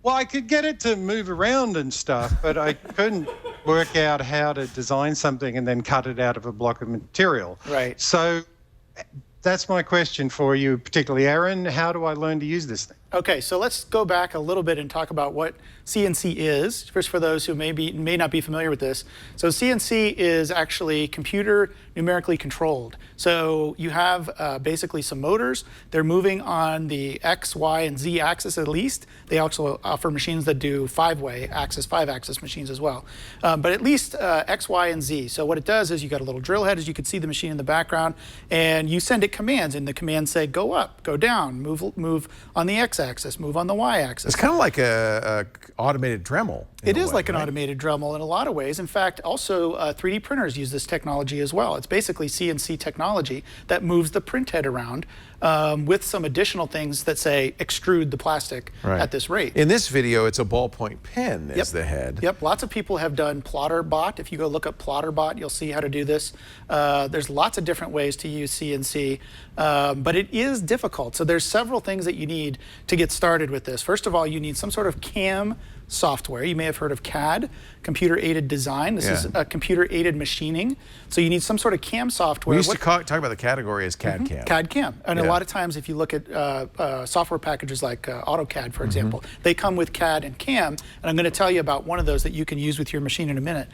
Well, I could get it to move around and stuff, but I couldn't work out how to design something and then cut it out of a block of material. Right. So that's my question for you, particularly Aaron. How do I learn to use this thing? Okay, so let's go back a little bit and talk about what CNC is, first for those who may not be familiar with this. So CNC is actually computer numerically controlled. So you have basically some motors. They're moving on the X, Y, and Z axis at least. They also offer machines that do 5-way axis, 5-axis machines as well. But at least X, Y, and Z. So what it does is you got a little drill head, as you can see the machine in the background, and you send it commands, and the commands say go up, go down, move on the X axis, move on the Y axis. It's kind of like a automated Dremel. It is like an automated Dremel in a lot of ways. In fact, also 3D printers use this technology as well. It's basically CNC technology that moves the print head around with some additional things that say extrude the plastic at this rate. In this video, it's a ballpoint pen as the head. Yep, lots of people have done PlotterBot. If you go look up PlotterBot, you'll see how to do this. There's lots of different ways to use CNC, but it is difficult. So there's several things that you need to get started with this. First of all, you need some sort of CAM software. You may have heard of CAD, computer-aided design. This is a computer-aided machining. So you need some sort of CAM software. We used to talk about the category as CAD-CAM. CAD-CAM. And a lot of times if you look at software packages like AutoCAD, for example, they come with CAD and CAM. And I'm going to tell you about one of those that you can use with your machine in a minute.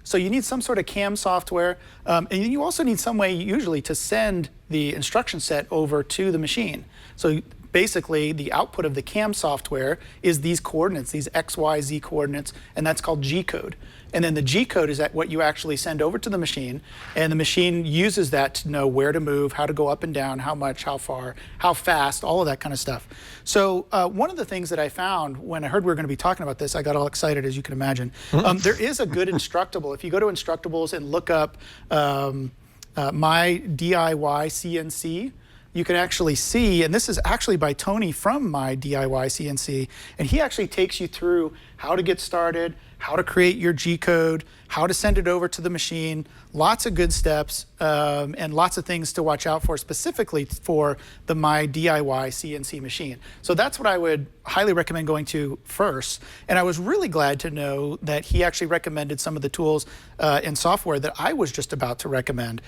So you need some sort of CAM software. And you also need some way usually to send the instruction set over to the machine. So basically, the output of the CAM software is these coordinates, these X, Y, Z coordinates, and that's called G-code. And then the G-code is what you actually send over to the machine, and the machine uses that to know where to move, how to go up and down, how much, how far, how fast, all of that kind of stuff. So one of the things that I found when I heard we were going to be talking about this, I got all excited, as you can imagine. There is a good Instructable. If you go to Instructables and look up My DIY CNC, you can actually see, and this is actually by Tony from My DIY CNC, and he actually takes you through how to get started, how to create your G-code, how to send it over to the machine, lots of good steps, and lots of things to watch out for specifically for the My DIY CNC machine. So that's what I would highly recommend going to first. And I was really glad to know that he actually recommended some of the tools and software that I was just about to recommend.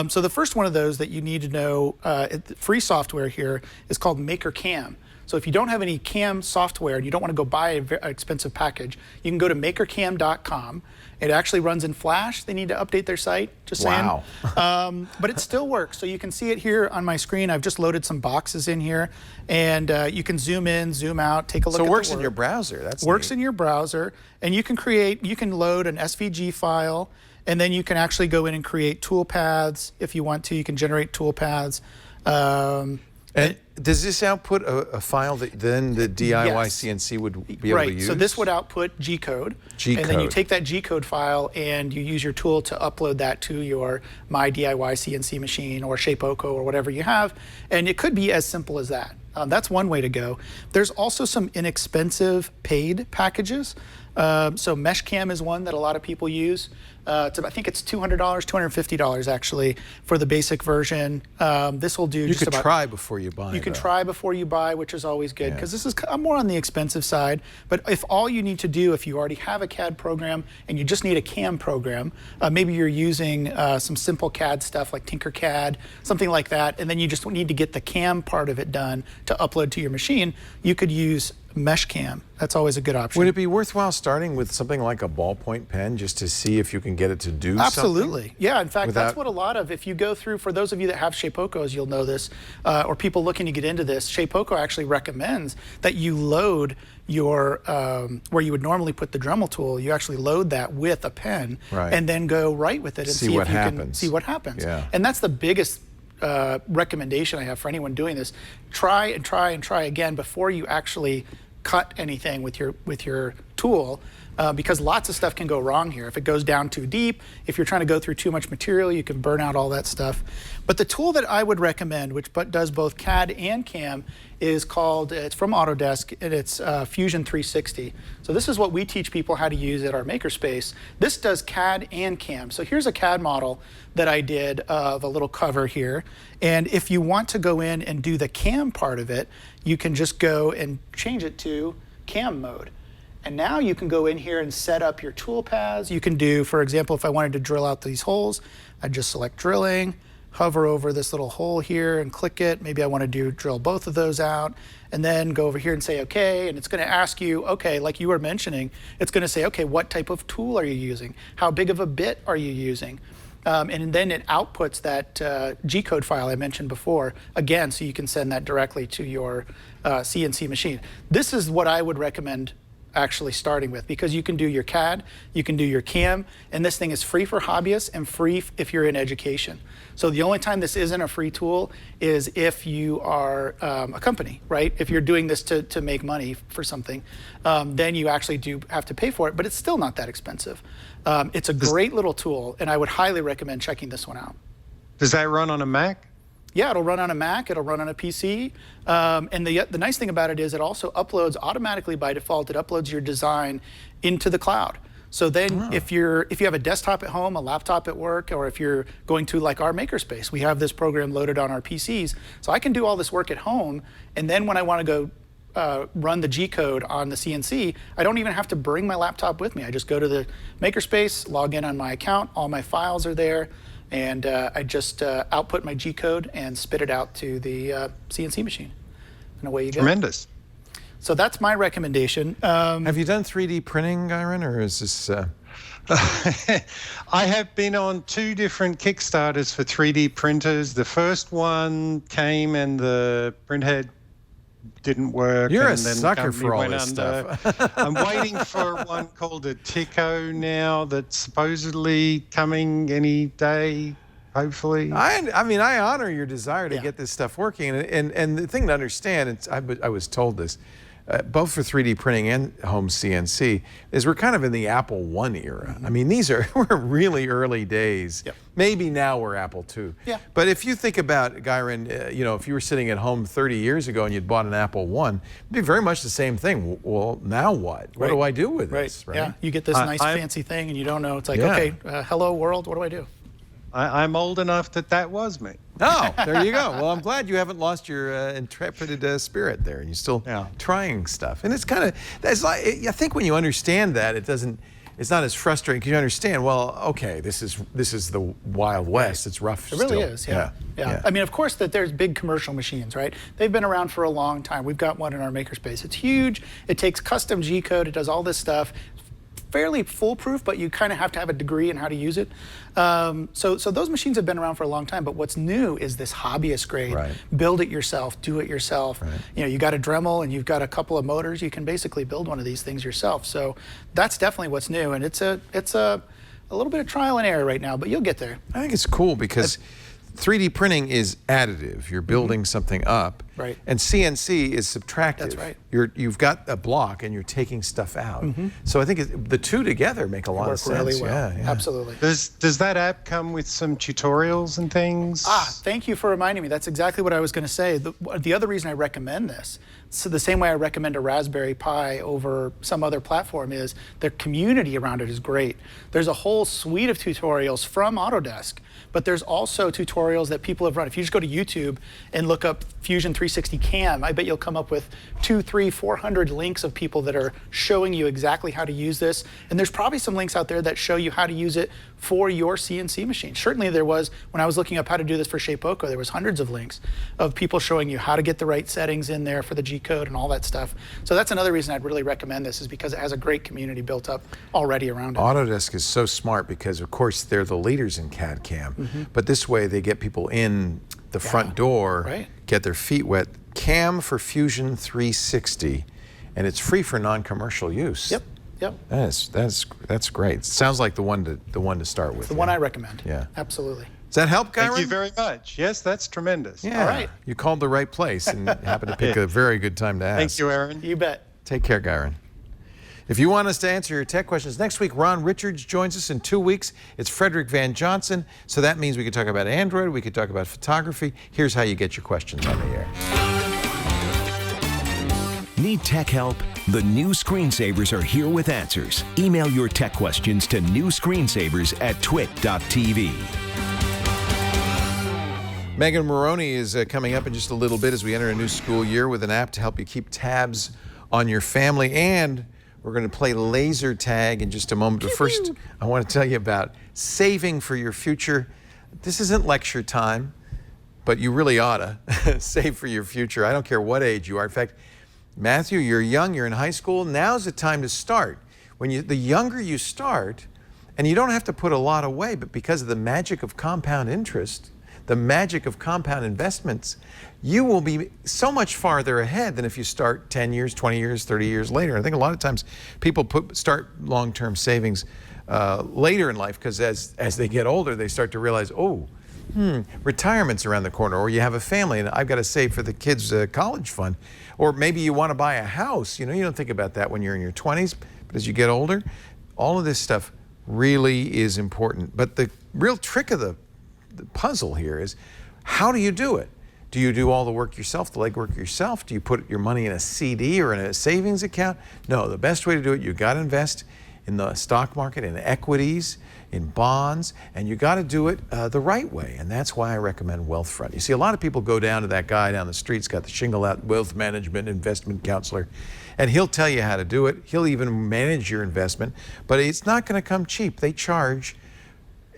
So the first one of those that you need to know, free software here, is called MakerCam. So if you don't have any CAM software and you don't want to go buy an expensive package, you can go to makercam.com. It actually runs in Flash. They need to update their site, just saying. But it still works. So you can see it here on my screen. I've just loaded some boxes in here. And you can zoom in, zoom out, take a look at the work. So it works in your browser. That's works neat. in your browser. And you can load an SVG file. And then you can actually go in and create tool paths. If you want to, you can generate tool paths. And does this output a file that then the DIY CNC would be able to use? So this would output G-code. And then you take that G-code file and you use your tool to upload that to your My DIY CNC machine or Shapeoko or whatever you have. And it could be as simple as that. That's one way to go. There's also some inexpensive paid packages. So MeshCam is one that a lot of people use. I think it's $200, $250 actually for the basic version. This will do you just could about... try before you buy. You can try before you buy, which is always good, because this is more on the expensive side. But if all you need to do, if you already have a CAD program and you just need a CAM program, maybe you're using some simple CAD stuff like Tinkercad, something like that, and then you just need to get the CAM part of it done to upload to your machine, you could use MeshCam. That's always a good option. Would it be worthwhile starting with something like a ballpoint pen just to see if you can get it to do something? Absolutely. Yeah, in fact, that's what a lot of, if you go through, for those of you that have Shapeokos, you'll know this, or people looking to get into this, Shapeoko actually recommends that you load your, where you would normally put the Dremel tool, you actually load that with a pen and then go right with it and see if you can see what happens. And that's the biggest recommendation I have for anyone doing this. Try and try and try again before you actually cut anything with your tool, because lots of stuff can go wrong here. If it goes down too deep, if you're trying to go through too much material, you can burn out all that stuff. But the tool that I would recommend, which does both CAD and CAM, is called, it's from Autodesk, and it's Fusion 360. So this is what we teach people how to use at our Makerspace. This does CAD and CAM. So here's a CAD model that I did of a little cover here. And if you want to go in and do the CAM part of it, you can just go and change it to CAM mode. And now you can go in here and set up your tool paths. You can do, for example, if I wanted to drill out these holes, I'd just select drilling, hover over this little hole here and click it. Maybe I want to drill both of those out, and then go over here and say okay, and it's going to ask you, okay, like you were mentioning, it's going to say, okay, what type of tool are you using? How big of a bit are you using? And then it outputs that G-code file I mentioned before, again, so you can send that directly to your CNC machine. This is what I would recommend actually starting with, because you can do your CAD, you can do your CAM, and this thing is free for hobbyists and free if you're in education. So the only time this isn't a free tool is if you are a company, right? If you're doing this to make money for something, then you actually do have to pay for it, but it's still not that expensive. It's a great little tool, and I would highly recommend checking this one out. Does that run on a Mac? Yeah, it'll run on a Mac, it'll run on a PC. And the nice thing about it is it also uploads automatically by default, it uploads your design into the cloud. So then if you have a desktop at home, a laptop at work, or if you're going to like our Makerspace, we have this program loaded on our PCs. So I can do all this work at home, and then when I want to go run the G code on the CNC, I don't even have to bring my laptop with me. I just go to the Makerspace, log in on my account, all my files are there, and I just output my G code and spit it out to the CNC machine. And away you go. Tremendous. So that's my recommendation. Have you done 3D printing, Aaron, or is this? I have been on 2 different Kickstarters for 3D printers. The first one came and the printhead didn't work. You're and a then the sucker company for all went this under. stuff. I'm waiting for one called a Tico now that's supposedly coming any day, hopefully. I mean, I honor your desire to get this stuff working. And the thing to understand, I was told this, both for 3D printing and home CNC, is we're kind of in the Apple I era. I mean, we're really early days. Yep. Maybe now we're Apple II. Yeah. But if you think about, Gyron, if you were sitting at home 30 years ago and you'd bought an Apple I, it'd be very much the same thing. Well, now what? What do I do with this? Right. Yeah. You get this nice fancy thing and you don't know. It's like, okay, hello world, what do I do? I'm old enough that was me. Oh, there you go. Well, I'm glad you haven't lost your intrepid spirit there, and you're still trying stuff. And it's kind of, I think when you understand that, it's not as frustrating because you understand, well, okay, this is the Wild West. It's rough. It really still. is, yeah. I mean, of course, that there's big commercial machines, right? They've been around for a long time. We've got one in our Makerspace. It's huge. It takes custom G code. It does all this stuff. Fairly foolproof, but you kind of have to have a degree in how to use it. So those machines have been around for a long time, but what's new is this hobbyist grade. Right. Build it yourself, do it yourself. Right. You got a Dremel and you've got a couple of motors, you can basically build one of these things yourself. So that's definitely what's new, and it's a little bit of trial and error right now, but you'll get there. I think it's cool because 3D printing is additive. You're building something up. Right. And CNC is subtractive. That's right. You've got a block and you're taking stuff out. So I think the two together make a lot of sense. Really well. Yeah. Absolutely. Does that app come with some tutorials and things? Thank you for reminding me. That's exactly what I was going to say. The other reason I recommend this, so the same way I recommend a Raspberry Pi over some other platform, is their community around it is great. There's a whole suite of tutorials from Autodesk, but there's also tutorials that people have run. If you just go to YouTube and look up Fusion 360 Cam, I bet you'll come up with 200, 300, 400 links of people that are showing you exactly how to use this. And there's probably some links out there that show you how to use it for your CNC machine. Certainly there was, when I was looking up how to do this for Shapeoko, there was hundreds of links of people showing you how to get the right settings in there for the G code and all that stuff. So that's another reason I'd really recommend this, is because it has a great community built up already around it. Autodesk is so smart because, of course, they're the leaders in CAD/CAM. But this way they get people in the front door, get their feet wet. CAM for Fusion 360, and it's free for non-commercial use. Yep. That's great. Sounds like the one to start with. The one I recommend. Yeah. Absolutely. Does that help, Gyron? Thank you very much. Yes, that's tremendous. Yeah. All right. You called the right place and happened to pick a very good time to ask. Thank you, Aaron. You bet. Take care, Gyron. If you want us to answer your tech questions, next week Ron Richards joins us. In 2 weeks, it's Frederick Van Johnson. So that means we could talk about Android, we could talk about photography. Here's how you get your questions on the air. Need tech help? The new screensavers are here with answers. Email your tech questions to newscreensavers@twit.tv. Megan Morrone is coming up in just a little bit as we enter a new school year with an app to help you keep tabs on your family. And we're going to play laser tag in just a moment. But first, I want to tell you about saving for your future. This isn't lecture time, but you really ought to save for your future. I don't care what age you are. In fact, Matthew, you're young, you're in high school. Now's the time to start. The younger you start, and you don't have to put a lot away, but because of the magic of compound interest, the magic of compound investments, you will be so much farther ahead than if you start 10 years, 20 years, 30 years later. I think a lot of times people start long-term savings later in life because as they get older, they start to realize, retirement's around the corner, or you have a family and I've got to save for the kids' college fund. Or maybe you want to buy a house. You don't think about that when you're in your 20s, but as you get older, all of this stuff really is important. But the real trick of the puzzle here is, how do you do it? Do you do all the work yourself, the legwork yourself? Do you put your money in a CD or in a savings account? No, the best way to do it, you've got to invest in the stock market, in equities, in bonds, and you got to do it the right way. And that's why I recommend Wealthfront. You see, a lot of people go down to that guy down the street, he's got the shingle out, wealth management investment counselor, and he'll tell you how to do it. He'll even manage your investment, but it's not going to come cheap. They charge,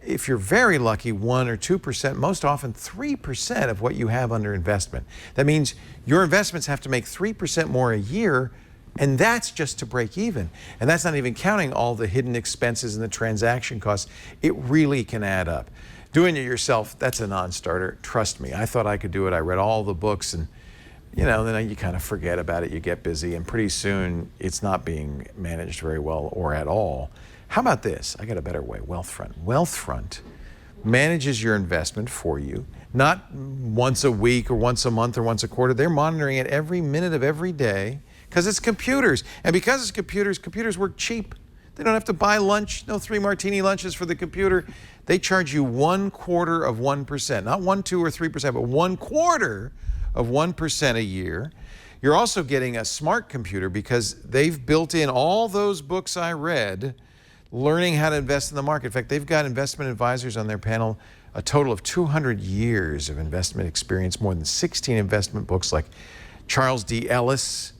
if you're very lucky, 1 or 2%, most often 3% of what you have under investment. That means your investments have to make 3% more a year, and that's just to break even. And that's not even counting all the hidden expenses and the transaction costs. It really can add up. Doing it yourself, that's a non-starter. Trust me, I thought I could do it. I read all the books, and then you kind of forget about it. You get busy, and pretty soon it's not being managed very well or at all. How about this? I got a better way, Wealthfront. Wealthfront manages your investment for you, not once a week or once a month or once a quarter. They're monitoring it every minute of every day, because it's computers. And because it's computers work cheap. They don't have to buy lunch, no 3 martini lunches for the computer. They charge you 1/4 of 1%, not 1, 2, or 3%, but 1/4 of 1% a year. You're also getting a smart computer because they've built in all those books I read, learning how to invest in the market. In fact, they've got investment advisors on their panel, a total of 200 years of investment experience, more than 16 investment books, like Charles D. Ellis,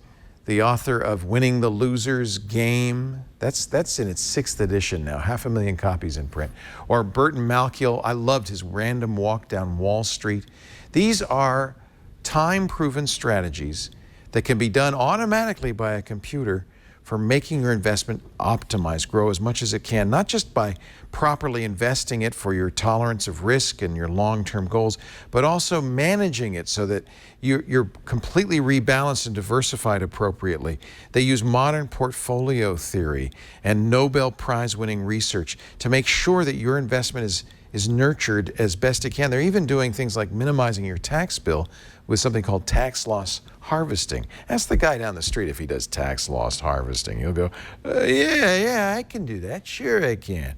the author of Winning the Loser's Game. That's in its 6th edition now, 500,000 copies in print. Or Burton Malkiel, I loved his Random Walk Down Wall Street. These are time-proven strategies that can be done automatically by a computer for making your investment optimize, grow as much as it can, not just by properly investing it for your tolerance of risk and your long-term goals, but also managing it so that you're completely rebalanced and diversified appropriately. They use modern portfolio theory and Nobel Prize-winning research to make sure that your investment is nurtured as best it can. They're even doing things like minimizing your tax bill with something called tax loss harvesting. Ask the guy down the street if he does tax loss harvesting. He'll go, yeah, I can do that. Sure I can.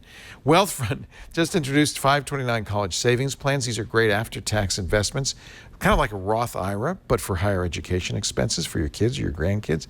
Wealthfront just introduced 529 college savings plans. These are great after-tax investments, kind of like a Roth IRA, but for higher education expenses for your kids or your grandkids.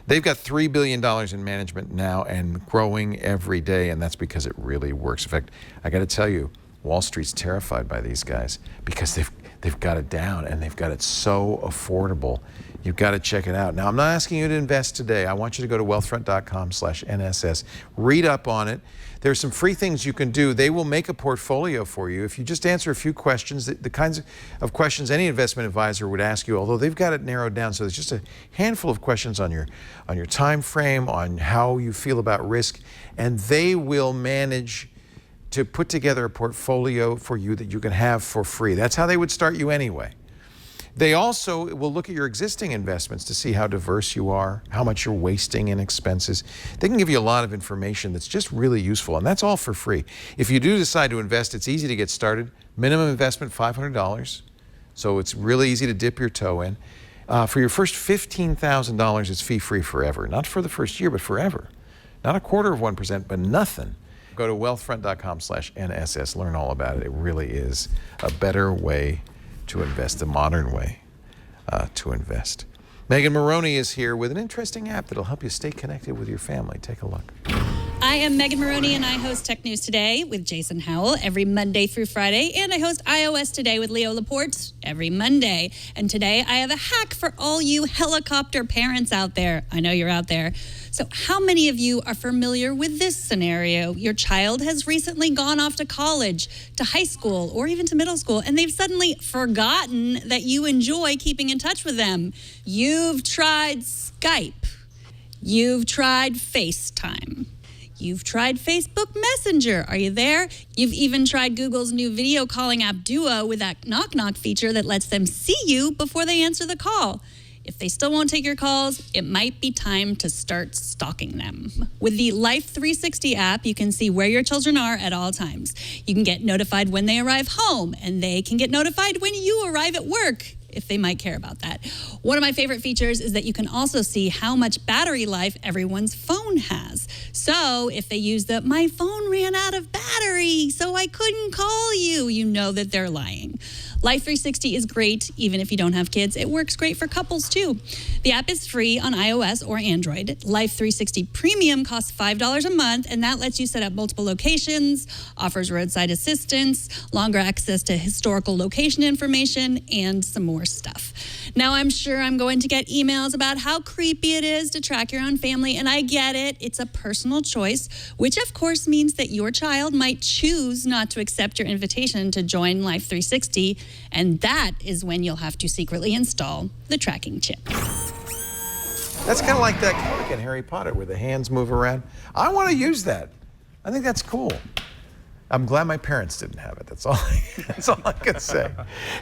They've got $3 billion in management now and growing every day, and that's because it really works. In fact, I got to tell you, Wall Street's terrified by these guys because they've got it down and they've got it so affordable. You've got to check it out. Now, I'm not asking you to invest today. I want you to go to wealthfront.com/NSS. Read up on it. There's some free things you can do. They will make a portfolio for you if you just answer a few questions, the kinds of questions any investment advisor would ask you, although they've got it narrowed down. So there's just a handful of questions on your time frame, on how you feel about risk, and they will manage to put together a portfolio for you that you can have for free. That's how they would start you anyway. They also will look at your existing investments to see how diverse you are, how much you're wasting in expenses. They can give you a lot of information that's just really useful, and that's all for free. If you do decide to invest, it's easy to get started. Minimum investment, $500. So it's really easy to dip your toe in. For your first $15,000, it's fee-free forever. Not for the first year, but forever. Not 1/4 of 1%, but nothing. Go to wealthfront.com/NSS. Learn all about it. It really is a better way to invest, a modern way to invest. Megan Morrone is here with an interesting app that'll help you stay connected with your family. Take a look. I am Megan Morrone, and I host Tech News Today with Jason Howell every Monday through Friday, and I host iOS Today with Leo Laporte every Monday. And today I have a hack for all you helicopter parents out there. I know you're out there. So how many of you are familiar with this scenario? Your child has recently gone off to college, to high school, or even to middle school, and they've suddenly forgotten that you enjoy keeping in touch with them. You've tried Skype. You've tried FaceTime. You've tried Facebook Messenger. Are you there? You've even tried Google's new video calling app Duo with that knock-knock feature that lets them see you before they answer the call. If they still won't take your calls, it might be time to start stalking them. With the Life 360 app, you can see where your children are at all times. You can get notified when they arrive home, and they can get notified when you arrive at work, if they might care about that. One of my favorite features is that you can also see how much battery life everyone's phone has. So if they use the, my phone ran out of battery, so I couldn't call you, you know that they're lying. Life 360 is great, even if you don't have kids. It works great for couples, too. The app is free on iOS or Android. Life 360 Premium costs $5 a month, and that lets you set up multiple locations, offers roadside assistance, longer access to historical location information, and some more stuff. Now, I'm sure I'm going to get emails about how creepy it is to track your own family, and I get it. It's a personal choice, which of course means that your child might choose not to accept your invitation to join Life 360, and that is when you'll have to secretly install the tracking chip. That's kind of like that comic in Harry Potter where the hands move around. I want to use that. I think that's cool. I'm glad my parents didn't have it. That's all I can say.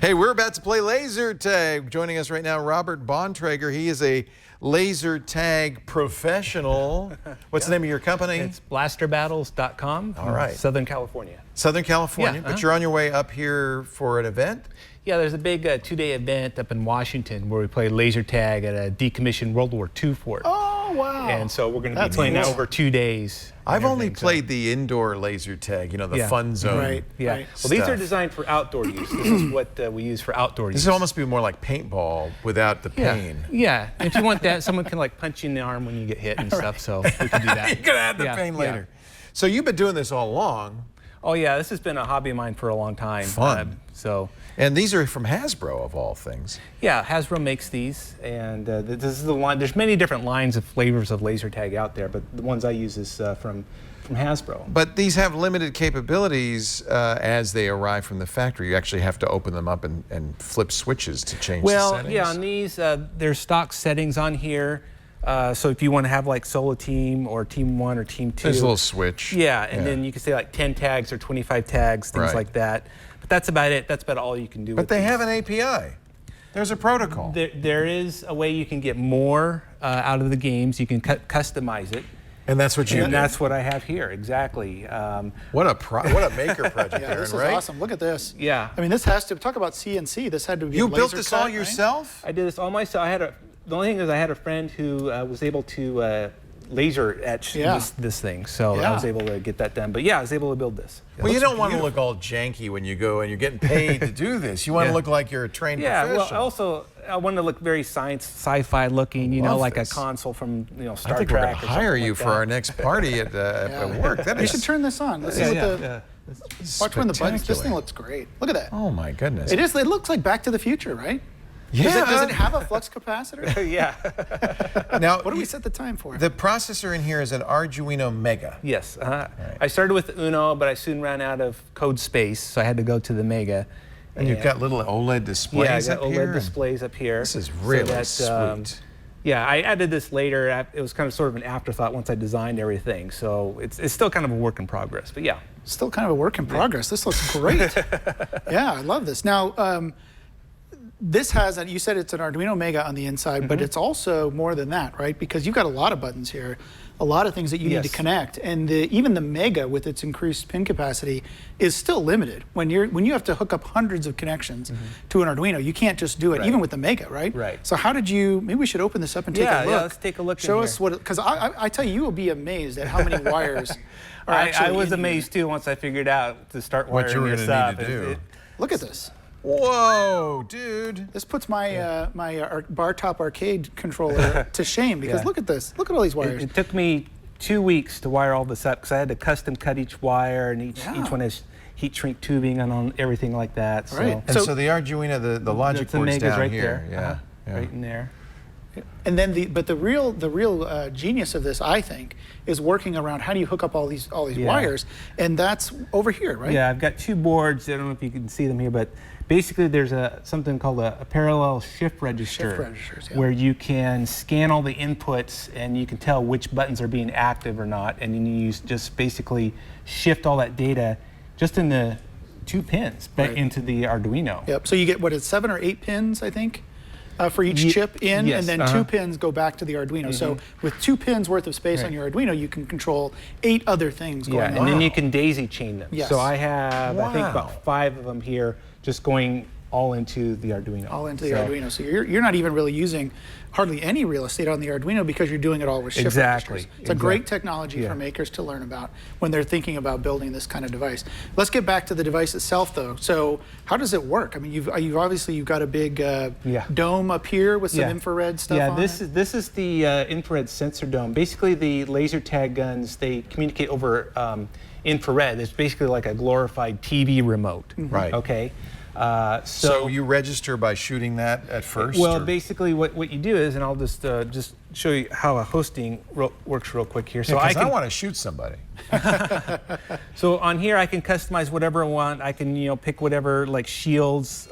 Hey, we're about to play laser tag. Joining us right now, Robert Bontrager. He is a laser tag professional. What's the name of your company? It's blasterbattles.com. All right. Southern California. Southern California, but you're on your way up here for an event? Yeah, there's a big two-day event up in Washington where we play laser tag at a decommissioned World War II fort. Oh, wow. And so we're going to be playing that over 2 days. I've only played the indoor laser tag, you know, the fun zone. Right. Yeah. Well, these are designed for outdoor use. This is what we use for outdoor use. This would almost be more like paintball without the pain. Yeah. If you want that, someone can like punch you in the arm when you get hit and stuff. So we can do that. You can add the pain later. So you've been doing this all along. Oh yeah, this has been a hobby of mine for a long time. Fun. And these are from Hasbro, of all things. Yeah, Hasbro makes these, and this is the line. There's many different lines of flavors of laser tag out there, but the ones I use is from Hasbro. But these have limited capabilities as they arrive from the factory. You actually have to open them up and flip switches to change the settings. Well, yeah, on these, there's stock settings on here. So if you want to have like solo team or team 1 or team 2. There's a little switch. Yeah, and then you can say like 10 tags or 25 tags, things like that. But that's about it. That's about all you can do with But they have an API. There's a protocol. There is a way you can get more out of the games. You can customize it. And that's what you And that's what I have here, exactly. What a maker project, Aaron, this is right? awesome. Look at this. Yeah. I mean, this has to, talk about CNC. This had to be You laser built this cut, all right? yourself? I did this all myself. The only thing is I had a friend who was able to laser etch this thing, so I was able to get that done. But yeah, I was able to build this. Well, you don't want to look all janky when you go and you're getting paid to do this. You want to look like you're a trained professional. Well, also I wanted to look very sci-fi looking, you know, like a console from Star I think Trek. we're going to hire you for our next party at work. You should turn this on. Let's see what watch when the buttons. This thing looks great. Look at that. Oh my goodness. It is. It looks like Back to the Future, right? Yeah. Does it have a flux capacitor? Yeah. Now, what do we set the time for? The processor in here is an Arduino Mega. Yes. I started with the Uno, but I soon ran out of code space, so I had to go to the Mega. And you've got little OLED displays up here. here? OLED displays up here. This is really sweet. Yeah, I added this later. It was kind of sort of an afterthought once I designed everything. So it's still kind of a work in progress, but yeah. Still kind of a work in progress. This looks great. Yeah, I love this. Now, this has, you said it's an Arduino Mega on the inside, but it's also more than that, right? Because you've got a lot of buttons here, a lot of things that you need to connect, and even the Mega with its increased pin capacity is still limited. When you have to hook up hundreds of connections to an Arduino, you can't just do it, even with the Mega, right? Right. So how did you? Maybe we should open this up and take a look. Yeah, let's take a look. Show us what, because I tell you, you will be amazed at how many wires are actually I was amazed too once I figured out to start wiring what you were this going up. to need to do. Look at this. Whoa, dude. This puts my my bar top arcade controller to shame because look at this. Look at all these wires. It took me 2 weeks to wire all this up because I had to custom cut each wire, and each one has heat shrink tubing and on everything like that. So. Right. And so the Arduino, the logic board's down right here. There. Right in there. And then the real genius of this, I think, is working around how do you hook up all these wires, and that's over here, right? Yeah, I've got 2 boards. I don't know if you can see them here, but basically there's something called a parallel shift register. Shift registers, where you can scan all the inputs and you can tell which buttons are being active or not, and then you just basically shift all that data just in the 2 pins back into the Arduino. Yep. So you get 7 or 8 pins, I think. For each chip in, and then 2 pins go back to the Arduino. So with 2 pins worth of space on your Arduino, you can control 8 other things going on. And then you can daisy chain them. Yes. So I have, I think, about 5 of them here just going all into the Arduino. All into the Arduino. So you're not even really using hardly any real estate on the Arduino because you're doing it all with shift registers. It's a great technology for makers to learn about when they're thinking about building this kind of device. Let's get back to the device itself, though. So how does it work? I mean, you've obviously got a big dome up here with some infrared stuff on it. Yeah, this is the infrared sensor dome. Basically, the laser tag guns, they communicate over infrared. It's basically like a glorified TV remote. Right. Okay. So you register by shooting that at first? Well, basically what you do is, and I'll just show you how a hosting works real quick here. So I want to shoot somebody. So on here I can customize whatever I want. I can pick whatever like shields.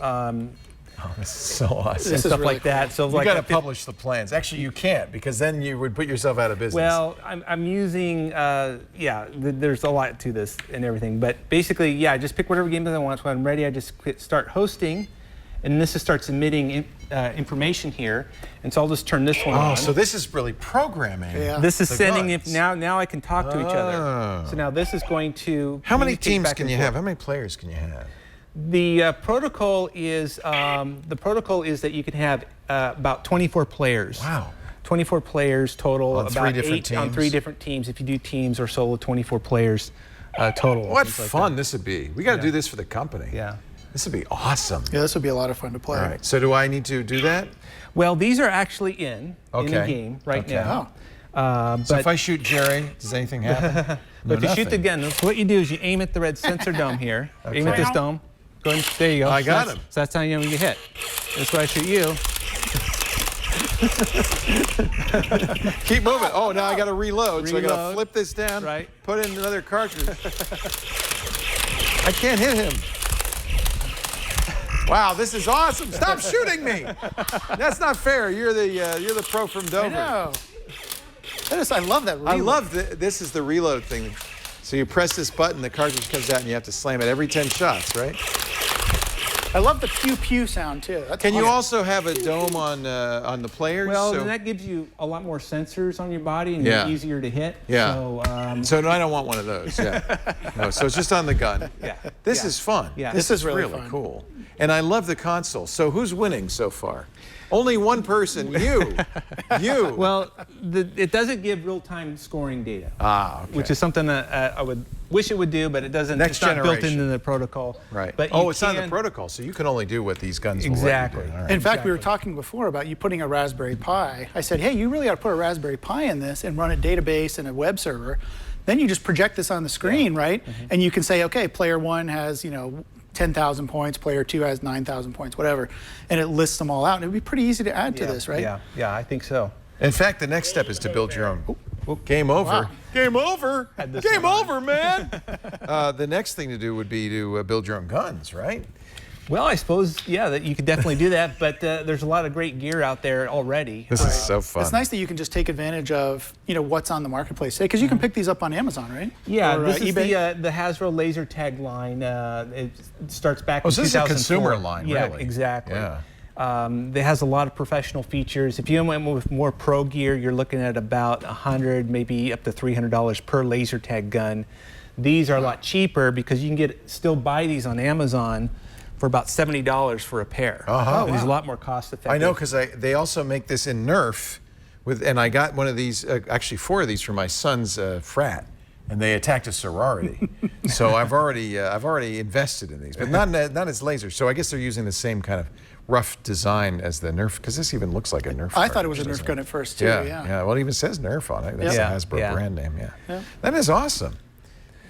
Oh, this is so awesome. And stuff really like that. So you got to publish the plans. Actually, you can't because then you would put yourself out of business. Well, I'm using, there's a lot to this and everything. But basically, I just pick whatever game I want. So when I'm ready, I just start hosting. And this starts emitting information here. And so I'll just turn this one on. Oh, so this is really programming. Yeah. This is sending, now I can talk to each other. So now this is going to... How many teams can you have? How many players can you have? The protocol is that you can have about 24 players. Wow. 24 players total. On about 3 different teams. On 3 different teams. If you do teams or solo, 24 players total. What fun this would be. We got to do this for the company. Yeah. This would be awesome. Yeah, this would be a lot of fun to play. All right. So do I need to do that? Well, these are actually in the game right now. So if I shoot Jerry, does anything happen? But if you shoot the gun, so what you do is you aim at the red sensor dome here. Aim at this dome. Go ahead, there you go. I got him. So that's how you know when you hit. That's why I shoot you. Keep moving. Oh, now I got to reload. So I got to flip this down. Right. Put in another cartridge. I can't hit him. Wow, this is awesome. Stop shooting me. That's not fair. You're the pro from Dover. I know. I love that reload. I love this is the reload thing. So you press this button, the cartridge comes out, and you have to slam it every 10 shots, right? I love the pew pew sound too. That's Can you also have a dome on the players? Well, then that gives you a lot more sensors on your body and you're easier to hit. Yeah. So no, I don't want one of those. Yeah. No, so it's just on the gun. Yeah. This is fun. Yeah. This is really fun. cool. And I love the console. So who's winning so far? Only one person, you. You. Well, it doesn't give real-time scoring data. Okay. Which is something that I would wish it would do, but it doesn't. Next it's not built generation. into the protocol. Right. But it's not in the protocol, so you can only do what these guns exactly. will let you do. All right. In fact, we were talking before about you putting a Raspberry Pi. I said, hey, you really ought to put a Raspberry Pi in this and run a database and a web server. Then you just project this on the screen, right? Mm-hmm. And you can say, okay, player 1 has, 10,000 points, player 2 has 9,000 points, whatever. And it lists them all out. And it would be pretty easy to add to this, right? Yeah, I think so. In fact, the next step is to build your own. Game over. Wow. Game over. Game over, man. The next thing to do would be to build your own guns, right? Well, I suppose, that you could definitely do that, but there's a lot of great gear out there already. This is so fun. It's nice that you can just take advantage of, what's on the marketplace today, because you can pick these up on Amazon, right? Yeah, or, this is eBay. the Hasbro laser tag line. It starts back in 2004. So this is a consumer line, yeah, really? Exactly. Yeah. It has a lot of professional features. If you went with more pro gear, you're looking at about $100, maybe up to $300 per laser tag gun. These are a lot cheaper because you can still buy these on Amazon for about $70 for a pair. It's a lot more cost effective. I know, because they also make this in Nerf, and I got one of these, actually 4 of these for my son's frat, and they attacked a sorority. So I've already invested in these, but not as lasers. So I guess they're using the same kind of rough design as the Nerf, because this even looks like a Nerf. I thought it was a Nerf gun at first too. Yeah. Well, it even says Nerf on it. That's the Hasbro brand name. Yeah. That is awesome.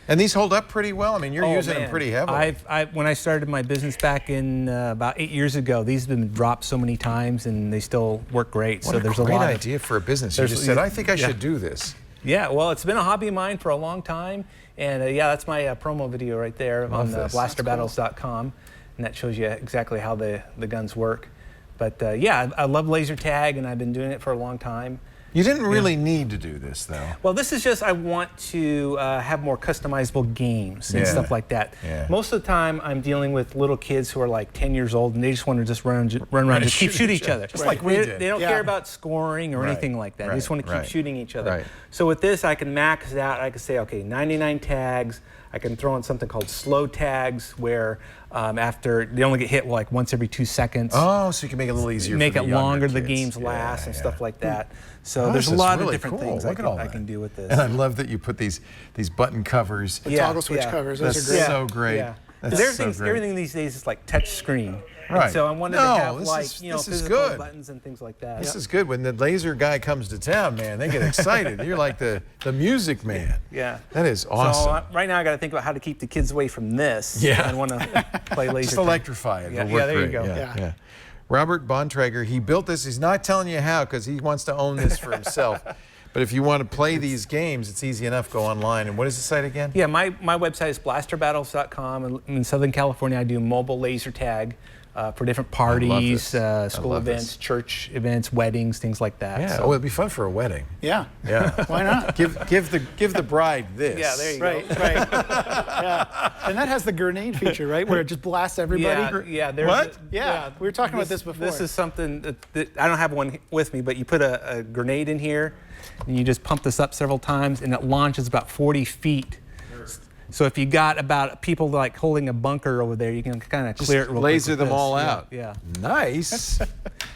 And these hold up pretty well. I mean, you're using them pretty heavily. When I started my business back in about 8 years ago, these have been dropped so many times, and they still work great. What a great idea for a business. You just said, I think I should do this. Yeah, well, it's been a hobby of mine for a long time. And that's my promo video right there on blasterbattles.com. And that shows you exactly how the guns work. But I love laser tag, and I've been doing it for a long time. You didn't really need to do this, though. Well, this is just, I want to have more customizable games and stuff like that. Yeah. Most of the time, I'm dealing with little kids who are like 10 years old, and they just want to just run around and keep shooting each other. Just like we did. They don't care about scoring or anything like that. They just want to keep shooting each other. Right. So with this, I can max it out. I can say, okay, 99 tags. I can throw in something called slow tags, where after they only get hit like once every 2 seconds. Oh, so you can make it a little easier. Make for it the longer, the kids. games last, and stuff like that. So Oh, there's this a is lot really of different cool. things Look at all I that. can do with this. And I love that you put these button covers. The toggle switch covers. Those That's are great. so great. Yeah. That's Because so great. everything these days is like touch screen. Right. And so I wanted to have like this is physical good. buttons and things like that. This is good. When the laser guy comes to town, man, they get excited. You're like the music man. Yeah. That is awesome. So right now I got to think about how to keep the kids away from this. Yeah. I want to play laser. Just tag. electrify it. Yeah, It'll work there you great. go. Yeah. Robert Bontrager, he built this. He's not telling you how because he wants to own this for himself. But if you want to play these games, it's easy enough. Go online. And what is the site again? Yeah, my website is blasterbattles.com. In Southern California, I do mobile laser tag for different parties, school events, church events, weddings, things like that. Yeah. So. Oh, it'd be fun for a wedding. Yeah. Yeah. Why not? Give the bride this. Yeah, there you Right, go. right. Yeah. And that has the grenade feature, right? Where it just blasts everybody. Yeah, there's What? Yeah, we were talking about this before. This is something that I don't have one with me, but you put a grenade in here, and you just pump this up several times, and it launches about 40 feet. So if you got about people like holding a bunker over there, you can kind of clear it real quick laser with them this. all out. Yeah. Nice.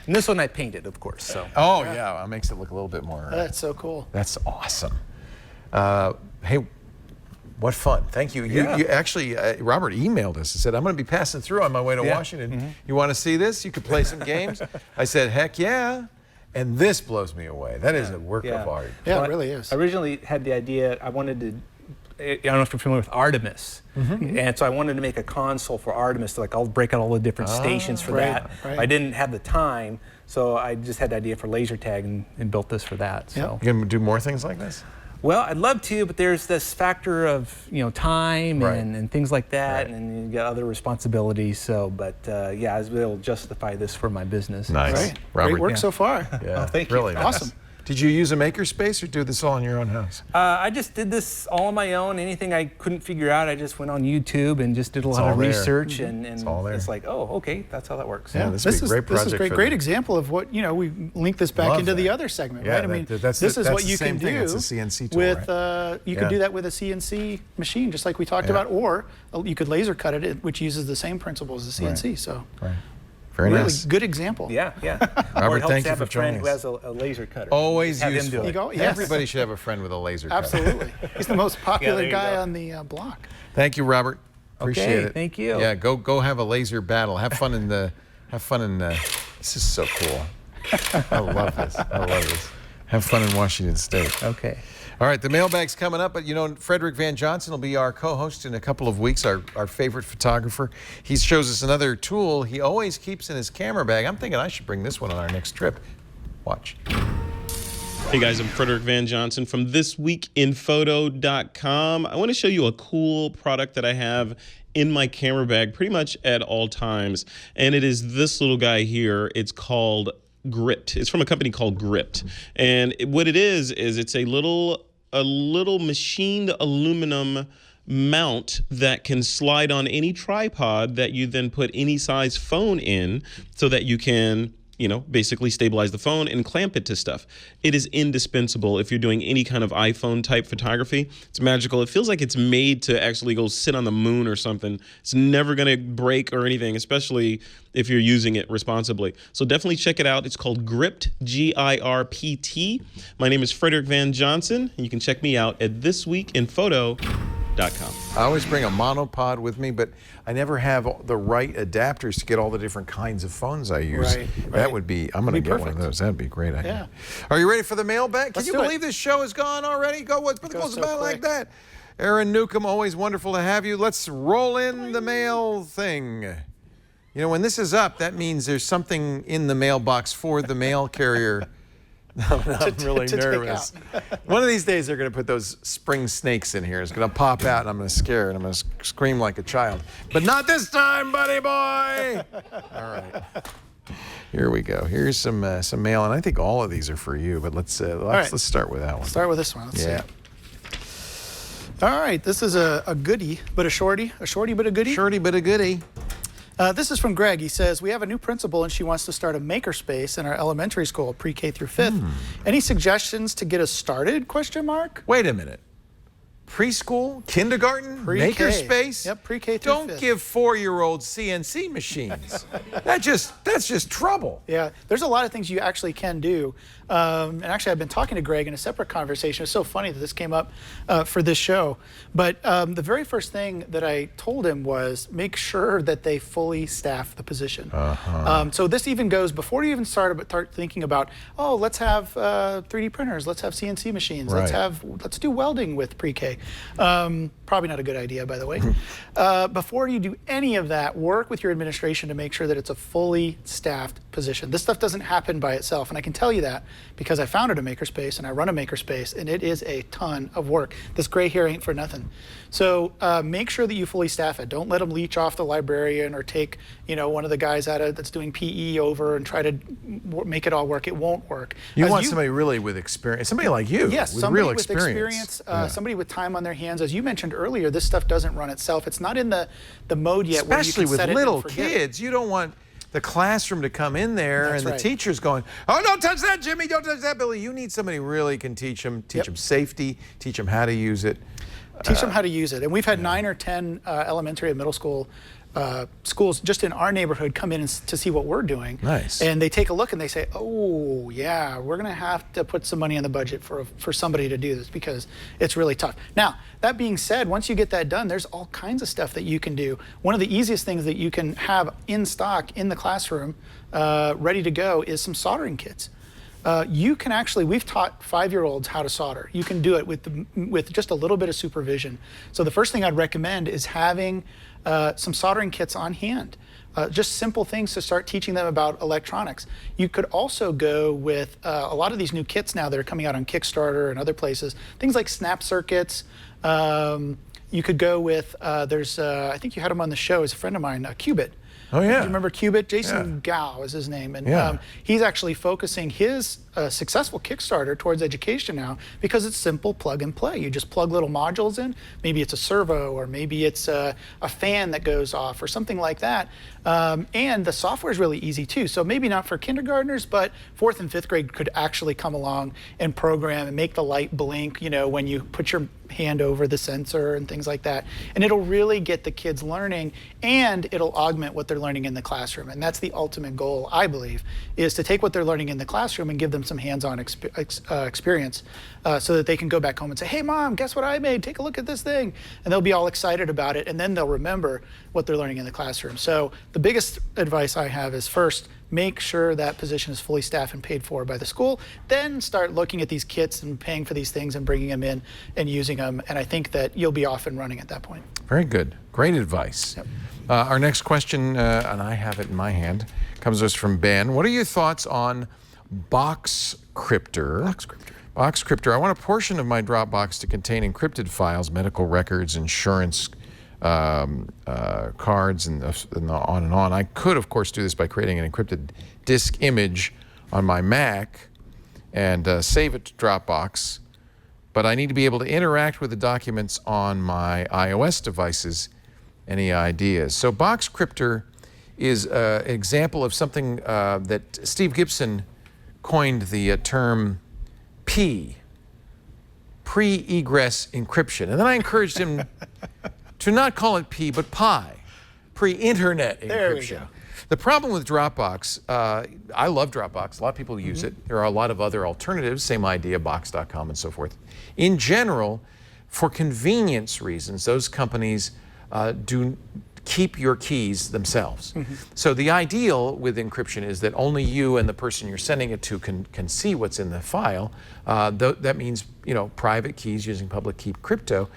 And this one I painted, of course. So. Oh, yeah. It makes it look a little bit more. That's so cool. That's awesome. Hey, what fun. Thank you. Yeah. You actually, Robert emailed us and said, I'm going to be passing through on my way to Washington. Mm-hmm. You want to see this? You could play some games? I said, heck yeah. And this blows me away. That is a work of art. Yeah, Well, it really is. I originally had the idea, I wanted to, I don't know if you're familiar with Artemis. And so I wanted to make a console for Artemis, like I'll break out all the different stations for that. right. I didn't have the time, so I just had the idea for laser tag and built this for that. So. You going to do more things like this? Well, I'd love to, but there's this factor of time and things like that, and then you got other responsibilities. So, but yeah, I was able to justify this for my business. Nice. Right. Robert, Great work so far. Yeah, thank you. really nice. Awesome. Did you use a Makerspace or do this all in your own house? I just did this all on my own. Anything I couldn't figure out, I just went on YouTube and just did a lot all of there. research, and It's all there. it's like, oh, okay, that's how that works. Yeah, this would be a great project. This is great. for Great them. example of what we link this back Love into the that. other segment, Yeah, right? I mean, that's this is the what you same can thing. do It's a CNC tool, with. right? You Yeah. could do that with a CNC machine, just like we talked about, or you could laser cut it, which uses the same principles as CNC. So, Right. Very really nice. good example. Yeah, yeah. Robert, or it helps thank to you have for a friend joining who us. has a laser cutter. Always Have him useful. do You it. go. Yes. Everybody should have a friend with a laser cutter. Absolutely. He's the most popular there you guy go. on the block. Thank you, Robert. Appreciate Okay, it. thank you. Yeah, go have a laser battle. Have fun in the. This is so cool. I love this. Have fun in Washington State. Okay. All right, the mailbag's coming up, but Frederick Van Johnson will be our co-host in a couple of weeks, our favorite photographer. He shows us another tool he always keeps in his camera bag. I'm thinking I should bring this one on our next trip. Watch. Hey guys, I'm Frederick Van Johnson from thisweekinphoto.com. I want to show you a cool product that I have in my camera bag pretty much at all times, and it is this little guy here. It's called Gripped. It's from a company called Gripped, and what it is it's a little machined aluminum mount that can slide on any tripod that you then put any size phone in, so that you can basically stabilize the phone and clamp it to stuff. It is indispensable if you're doing any kind of iPhone type photography. It's magical. It feels like it's made to actually go sit on the moon or something. It's never gonna break or anything, especially if you're using it responsibly. So definitely check it out. It's called Gripped, G-I-R-P-T. My name is Frederick Van Johnson, and you can check me out at thisweekinphoto.com. I always bring a monopod with me, but I never have the right adapters to get all the different kinds of phones I use. Right. That would be, I'm going to get perfect. one of those. That'd be a great idea. Yeah. Are you ready for the mailbag? Can Let's you do it. believe this show is gone already? What's goes so about like quick. that? Aaron Newcomb, always wonderful to have you. Let's roll in the mail thing. When this is up, that means there's something in the mailbox for the mail carrier. I'm really to take nervous. One of these days, they're going to put those spring snakes in here. It's going to pop out, and I'm going to scare it. I'm going to scream like a child. But not this time, buddy boy! All right. Here we go. Here's some mail, and I think all of these are for you. But let's start with that one. Start with this one. Let's see. All right. This is a goodie, but a shorty. A shorty, but a goodie. Shorty, but a goodie. This is from Greg. He says, we have a new principal and she wants to start a makerspace in our elementary school, pre-K through 5th. Any suggestions to get us started, ? Wait a minute. preschool, kindergarten, Pre-K. Makerspace. Yep, pre-K through Don't fifth. give 4-year-olds CNC machines. that's just trouble. Yeah, there's a lot of things you actually can do. And actually, I've been talking to Greg in a separate conversation. It's so funny that this came up for this show. But the very first thing that I told him was make sure that they fully staff the position. So this even goes before you even start thinking about, oh, let's have 3D printers, let's have CNC machines, let's do welding with pre-K. Probably not a good idea, by the way. Before you do any of that, work with your administration to make sure that it's a fully staffed position. This stuff doesn't happen by itself, and I can tell you that because I founded a Makerspace and I run a Makerspace, and it is a ton of work. This gray hair ain't for nothing. So make sure that you fully staff it. Don't let them leech off the librarian or take, one of the guys that's doing PE over and try to make it all work. It won't work. You want somebody really with experience, somebody like you, yes, with somebody real with experience, somebody with time on their hands. As you mentioned earlier, this stuff doesn't run itself. It's not in the mode yet where you especially can with set it little and forget it. kids. You don't want the classroom to come in there and the teacher's going, oh, don't touch that, Jimmy, don't touch that, Billy. You need somebody who really can teach them safety, teach them how to use it. Teach them how to use it. And we've had 9 or 10 elementary and middle school schools just in our neighborhood come in to see what we're doing. Nice. And they take a look and they say, oh, yeah, we're going to have to put some money in the budget for somebody to do this because it's really tough. Now, that being said, once you get that done, there's all kinds of stuff that you can do. One of the easiest things that you can have in stock in the classroom, ready to go, is some soldering kits. You can actually, we've taught 5-year-olds how to solder. You can do it with just a little bit of supervision. So the first thing I'd recommend is having some soldering kits on hand. Just simple things to start teaching them about electronics. You could also go with a lot of these new kits now that are coming out on Kickstarter and other places, things like snap circuits. You could go with, I think you had him on the show as a friend of mine, Qubit. Oh, yeah. Do you remember Qubit? Jason Gao is his name. And he's actually focusing his successful Kickstarter towards education now because it's simple plug and play. You just plug little modules in. Maybe it's a servo or maybe it's a fan that goes off or something like that. And the software is really easy too. So maybe not for kindergartners, but 4th and 5th grade could actually come along and program and make the light blink, when you put your hand over the sensor and things like that. And it'll really get the kids learning and it'll augment what they're learning in the classroom. And that's the ultimate goal, I believe, is to take what they're learning in the classroom and give them some hands-on experience so that they can go back home and say, hey, Mom, guess what I made? Take a look at this thing. And they'll be all excited about it. And then they'll remember what they're learning in the classroom. So the biggest advice I have is first, make sure that position is fully staffed and paid for by the school. Then start looking at these kits and paying for these things and bringing them in and using them. And I think that you'll be off and running at that point. Very good. Great advice. Yep. Our next question, and I have it in my hand, comes to us from Ben. What are your thoughts on Boxcryptor? Boxcryptor. I want a portion of my Dropbox to contain encrypted files, medical records, insurance cards, and on and on. I could, of course, do this by creating an encrypted disk image on my Mac and save it to Dropbox, but I need to be able to interact with the documents on my iOS devices. Any ideas? So Boxcryptor is an example of something that Steve Gibson coined the term P, pre-egress encryption. And then I encouraged him to not call it P, but Pi, pre-internet encryption. There we go. The problem with Dropbox, I love Dropbox. A lot of people use it. There are a lot of other alternatives, same idea, Box.com and so forth. In general, for convenience reasons, those companies do keep your keys themselves. So the ideal with encryption is that only you and the person you're sending it to can see what's in the file. That means, private keys using public key crypto.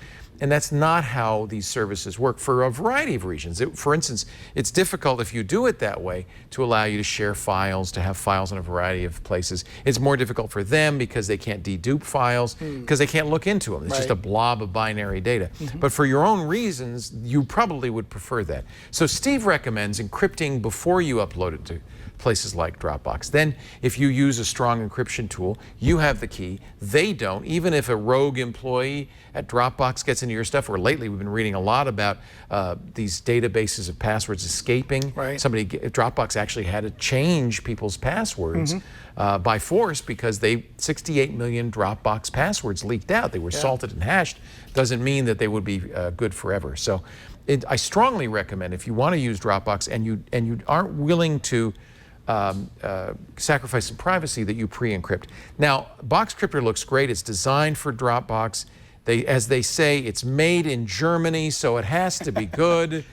And that's not how these services work for a variety of reasons. For instance, it's difficult if you do it that way to allow you to share files, to have files in a variety of places. It's more difficult for them because they can't dedupe files, because they can't look into them. It's just a blob of binary data. But for your own reasons, you probably would prefer that. So Steve recommends encrypting before you upload it places like Dropbox. Then if you use a strong encryption tool, you have the key, they don't. Even if a rogue employee at Dropbox gets into your stuff, or lately we've been reading a lot about these databases of passwords escaping. Right. Dropbox actually had to change people's passwords by force because 68 million Dropbox passwords leaked out. They were salted and hashed. Doesn't mean that they would be good forever. So I strongly recommend, if you want to use Dropbox and you aren't willing to sacrifice some privacy, that you pre-encrypt. Now, Boxcryptor looks great. It's designed for Dropbox. As they say, it's made in Germany, so it has to be good.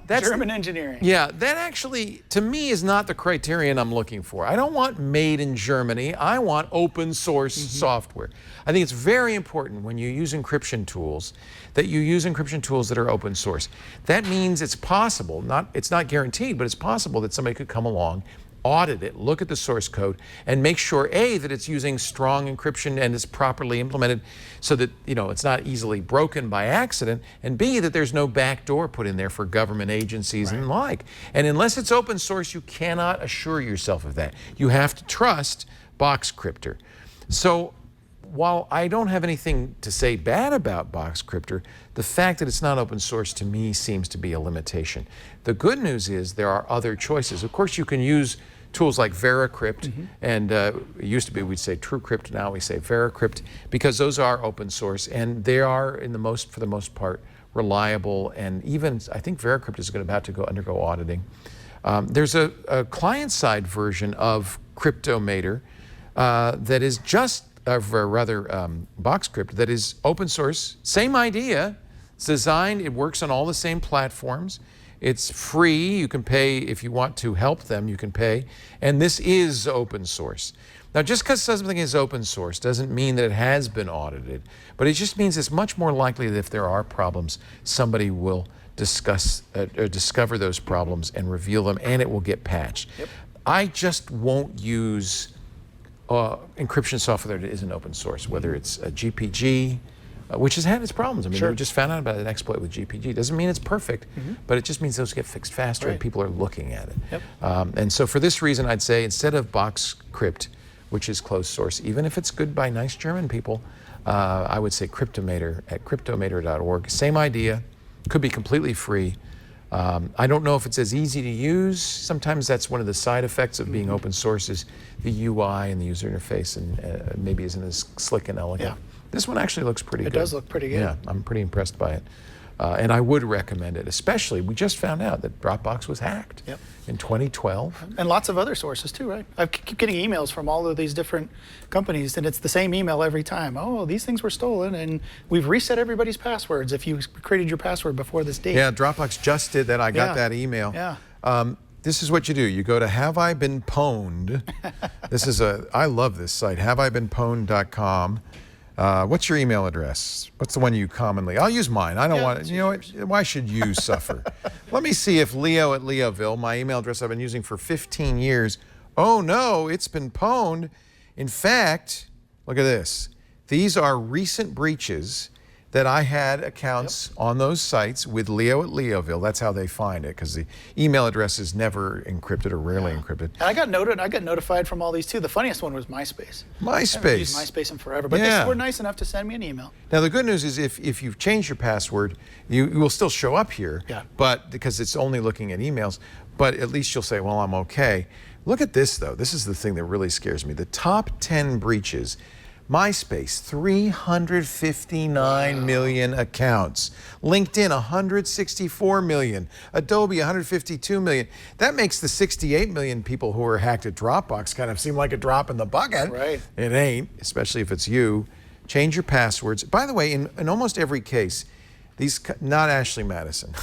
That's German engineering. Yeah, that actually, to me, is not the criterion I'm looking for. I don't want made in Germany. I want open source software. I think it's very important when you use encryption tools that you use encryption tools that are open source. That means it's possible, it's not guaranteed, but it's possible that somebody could come along, audit it, look at the source code, and make sure, A, that it's using strong encryption and is properly implemented so that, it's not easily broken by accident, and B, that there's no backdoor put in there for government agencies and the like. And unless it's open source, you cannot assure yourself of that. You have to trust Boxcryptor. So while I don't have anything to say bad about Boxcryptor, the fact that it's not open source to me seems to be a limitation. The good news is there are other choices. Of course, you can use tools like VeraCrypt, and it used to be we'd say TrueCrypt, now we say VeraCrypt, because those are open source and they are for the most part reliable, and even I think VeraCrypt is about to undergo auditing. There's a client-side version of Cryptomator that is Boxcrypt, that is open source, same idea. It's designed, it works on all the same platforms. It's free. You can pay if you want to help them, you can pay. And this is open source. Now, just because something is open source doesn't mean that it has been audited, but it just means it's much more likely that if there are problems, somebody will discover those problems and reveal them, and it will get patched. I just won't use encryption software that isn't open source, whether it's a GPG, which has had its problems. I mean, we just found out about an exploit with GPG. It doesn't mean it's perfect, but it just means those get fixed faster and people are looking at it. And so for this reason, I'd say instead of Boxcrypt, which is closed source, even if it's good by nice German people, I would say Cryptomator at cryptomator.org. Same idea, could be completely free. I don't know if it's as easy to use. Sometimes that's one of the side effects of being open source is the UI and the user interface, and maybe isn't as slick and elegant. This one actually looks pretty good. It does look pretty good. Yeah, I'm pretty impressed by it. And I would recommend it, especially, we just found out that Dropbox was hacked in 2012. And lots of other sources too, right? I keep getting emails from all of these different companies, and it's the same email every time. Oh, these things were stolen, and we've reset everybody's passwords if you created your password before this date. Yeah, Dropbox just did that. I got that email. This is what you do. You go to Have I Been Pwned. I love this site, haveibeenpwned.com. What's your email address? What's the one you commonly? I'll use mine. I don't want. You know what? Why should you suffer? Let me see if Leo at Leoville, my email address I've been using for 15 years. Oh no, it's been pwned. In fact, look at this. These are recent breaches that I had accounts on those sites with Leo at Leoville. That's how they find it, because the email address is never encrypted or rarely encrypted. And I got notified from all these too. The funniest one was MySpace. I haven't used MySpace in forever, but they were nice enough to send me an email. Now the good news is if you've changed your password, you will still show up here, but because it's only looking at emails, but at least you'll say, well, I'm okay. Look at this though. This is the thing that really scares me. The top 10 breaches. MySpace, 359 million accounts. LinkedIn, 164 million. Adobe, 152 million. That makes the 68 million people who are hacked at Dropbox kind of seem like a drop in the bucket. Right. It ain't, especially if it's you. Change your passwords. By the way, in almost every case, not Ashley Madison,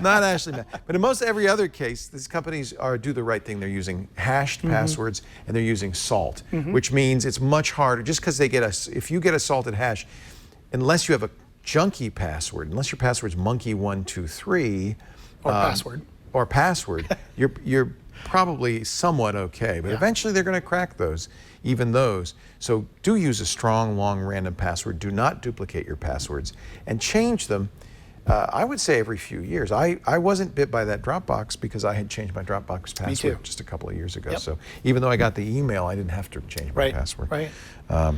not Ashley Madison, but in most every other case, these companies do the right thing. They're using hashed passwords and they're using salt, which means it's much harder. Just because if you get a salted hash, unless you have a junky password, unless your password's monkey123 or password, you're probably somewhat okay. But eventually they're going to crack those, even those. So do use a strong, long, random password. Do not duplicate your passwords and change them I would say every few years. I wasn't bit by that Dropbox because I had changed my Dropbox password just a couple of years ago. So even though I got the email, I didn't have to change my password.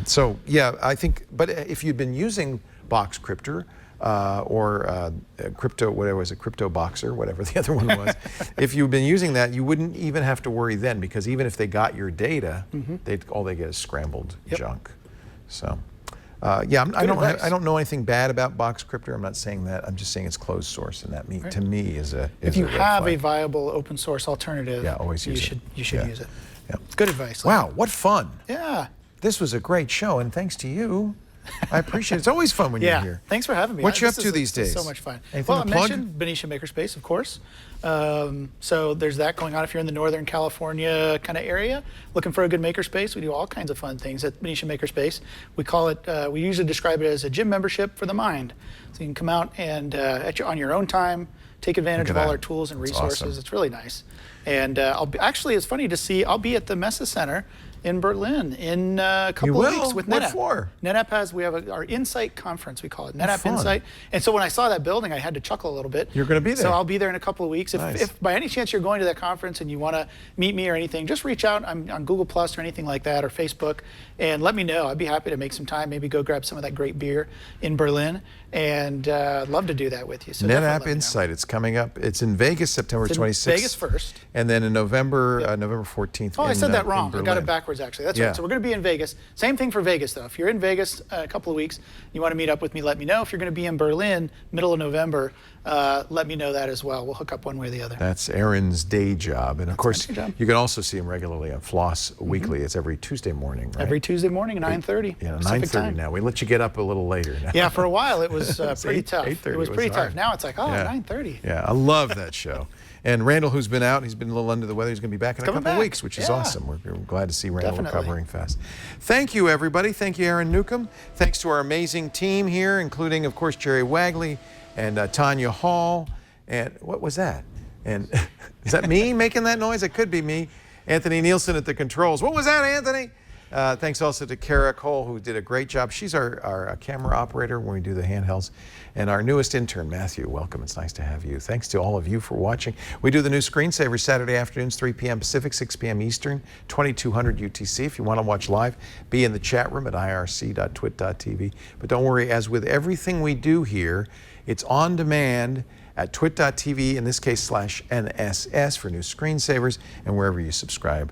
So yeah, I think, but if you'd been using Box Cryptor or Crypto, whatever it was, a Crypto Boxer, whatever the other one was, if you've been using that, you wouldn't even have to worry then, because even if they got your data, all they get is scrambled junk. So. Yeah, I don't know anything bad about Box Cryptor. I'm not saying that. I'm just saying it's closed source, and that to me is a. If you have a viable open source alternative, always use it. You should use it. It's good advice. Wow, what fun! Yeah, this was a great show, and thanks to you. I appreciate it. It's always fun when you're here. Thanks for having me. What you up to these days? So much fun. Anything to plug? I mentioned Benicia Makerspace, of course. So there's that going on if you're in the Northern California kind of area, looking for a good makerspace. We do all kinds of fun things at Benicia Makerspace. We call it, we usually describe it as a gym membership for the mind. So you can come out and on your own time, take advantage of all our tools and resources. Awesome. It's really nice. And actually, it's funny to see, I'll be at the Messe Center in Berlin in a couple of weeks with NetApp. What for? NetApp we have our Insight conference, we call it, NetApp Insight. And so when I saw that building, I had to chuckle a little bit. You're going to be there. So I'll be there in a couple of weeks. If by any chance you're going to that conference and you want to meet me or anything, just reach out. I'm on Google Plus or anything like that, or Facebook, and let me know. I'd be happy to make some time, maybe go grab some of that great beer in Berlin, and love to do that with you. So NetApp Insight, it's coming up. It's in Vegas, September 26th. Vegas first. And then in November, November 14th. Oh, I said that wrong. I got it backwards, actually. That's right. So we're going to be in Vegas. Same thing for Vegas, though. If you're in Vegas a couple of weeks, you want to meet up with me, let me know. If you're going to be in Berlin, middle of November, let me know that as well. We'll hook up one way or the other. That's Aaron's day job. And of course, you can also see him regularly on Floss Weekly. It's every Tuesday morning, right? Every Tuesday morning, 9:30. Yeah, 9:30 now. We let you get up a little later now. Yeah, for a while it was pretty tough. 8:30 it was pretty tough. Now it's like, 9:30. Yeah, I love that show. And Randall, who's been out, he's been a little under the weather. He's going to be back in a couple of weeks, which is awesome. We're glad to see Randall recovering fast. Thank you, everybody. Thank you, Aaron Newcomb. Thanks to our amazing team here, including, of course, Jerry Wagley and Tanya Hall. And what was that? And is that me making that noise? It could be me. Anthony Nielsen at the controls. What was that, Anthony? Thanks also to Kara Cole, who did a great job. She's our camera operator when we do the handhelds. And our newest intern, Matthew, welcome. It's nice to have you. Thanks to all of you for watching. We do the new Screensaver Saturday afternoons, 3 p.m. Pacific, 6 p.m. Eastern, 2200 UTC. If you want to watch live, be in the chat room at irc.twit.tv. But don't worry, as with everything we do here, it's on demand at twit.tv, in this case /NSS for new screensavers, and wherever you subscribe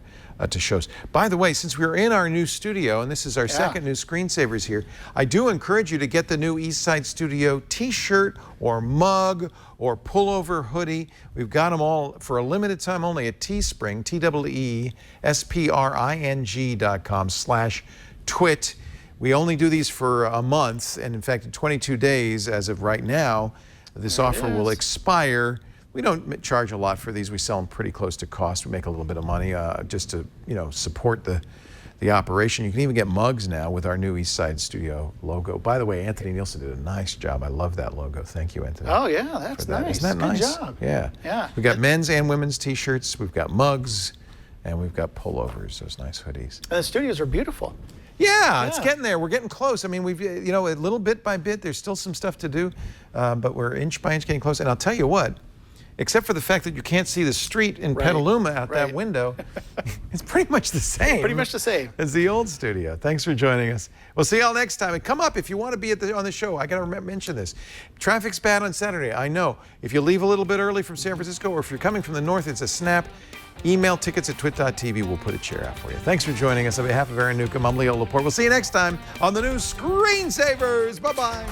to shows. By the way, since we're in our new studio, and this is our second new Screensavers here, I do encourage you to get the new Eastside Studio t-shirt or mug or pullover hoodie. We've got them all for a limited time only at Teespring, TEESPRING.com/twit. We only do these for a month, and in fact, in 22 days as of right now, this offer will expire. We don't charge a lot for these. We sell them pretty close to cost. We make a little bit of money just to support the operation. You can even get mugs now with our new Eastside Studio logo. By the way, Anthony Nielsen did a nice job. I love that logo. Thank you, Anthony. Oh yeah, that's nice. Isn't that nice? Good job. Yeah. Yeah. We've got men's and women's t-shirts. We've got mugs, and we've got pullovers. Those nice hoodies. And the studios are beautiful. Yeah, it's getting there. We're getting close. I mean, we've, a little bit by bit, there's still some stuff to do, but we're inch by inch getting close. And I'll tell you what, except for the fact that you can't see the street in Petaluma out that window, it's pretty much the same. Pretty much the same. As the old studio. Thanks for joining us. We'll see y'all next time. And come up if you want to be on the show. I got to mention this. Traffic's bad on Saturday. I know. If you leave a little bit early from San Francisco, or if you're coming from the north, it's a snap. Email tickets at twit.tv. We'll put a chair out for you. Thanks for joining us. On behalf of Aaron Newcomb, I'm Leo Laporte. We'll see you next time on the new Screensavers. Bye-bye.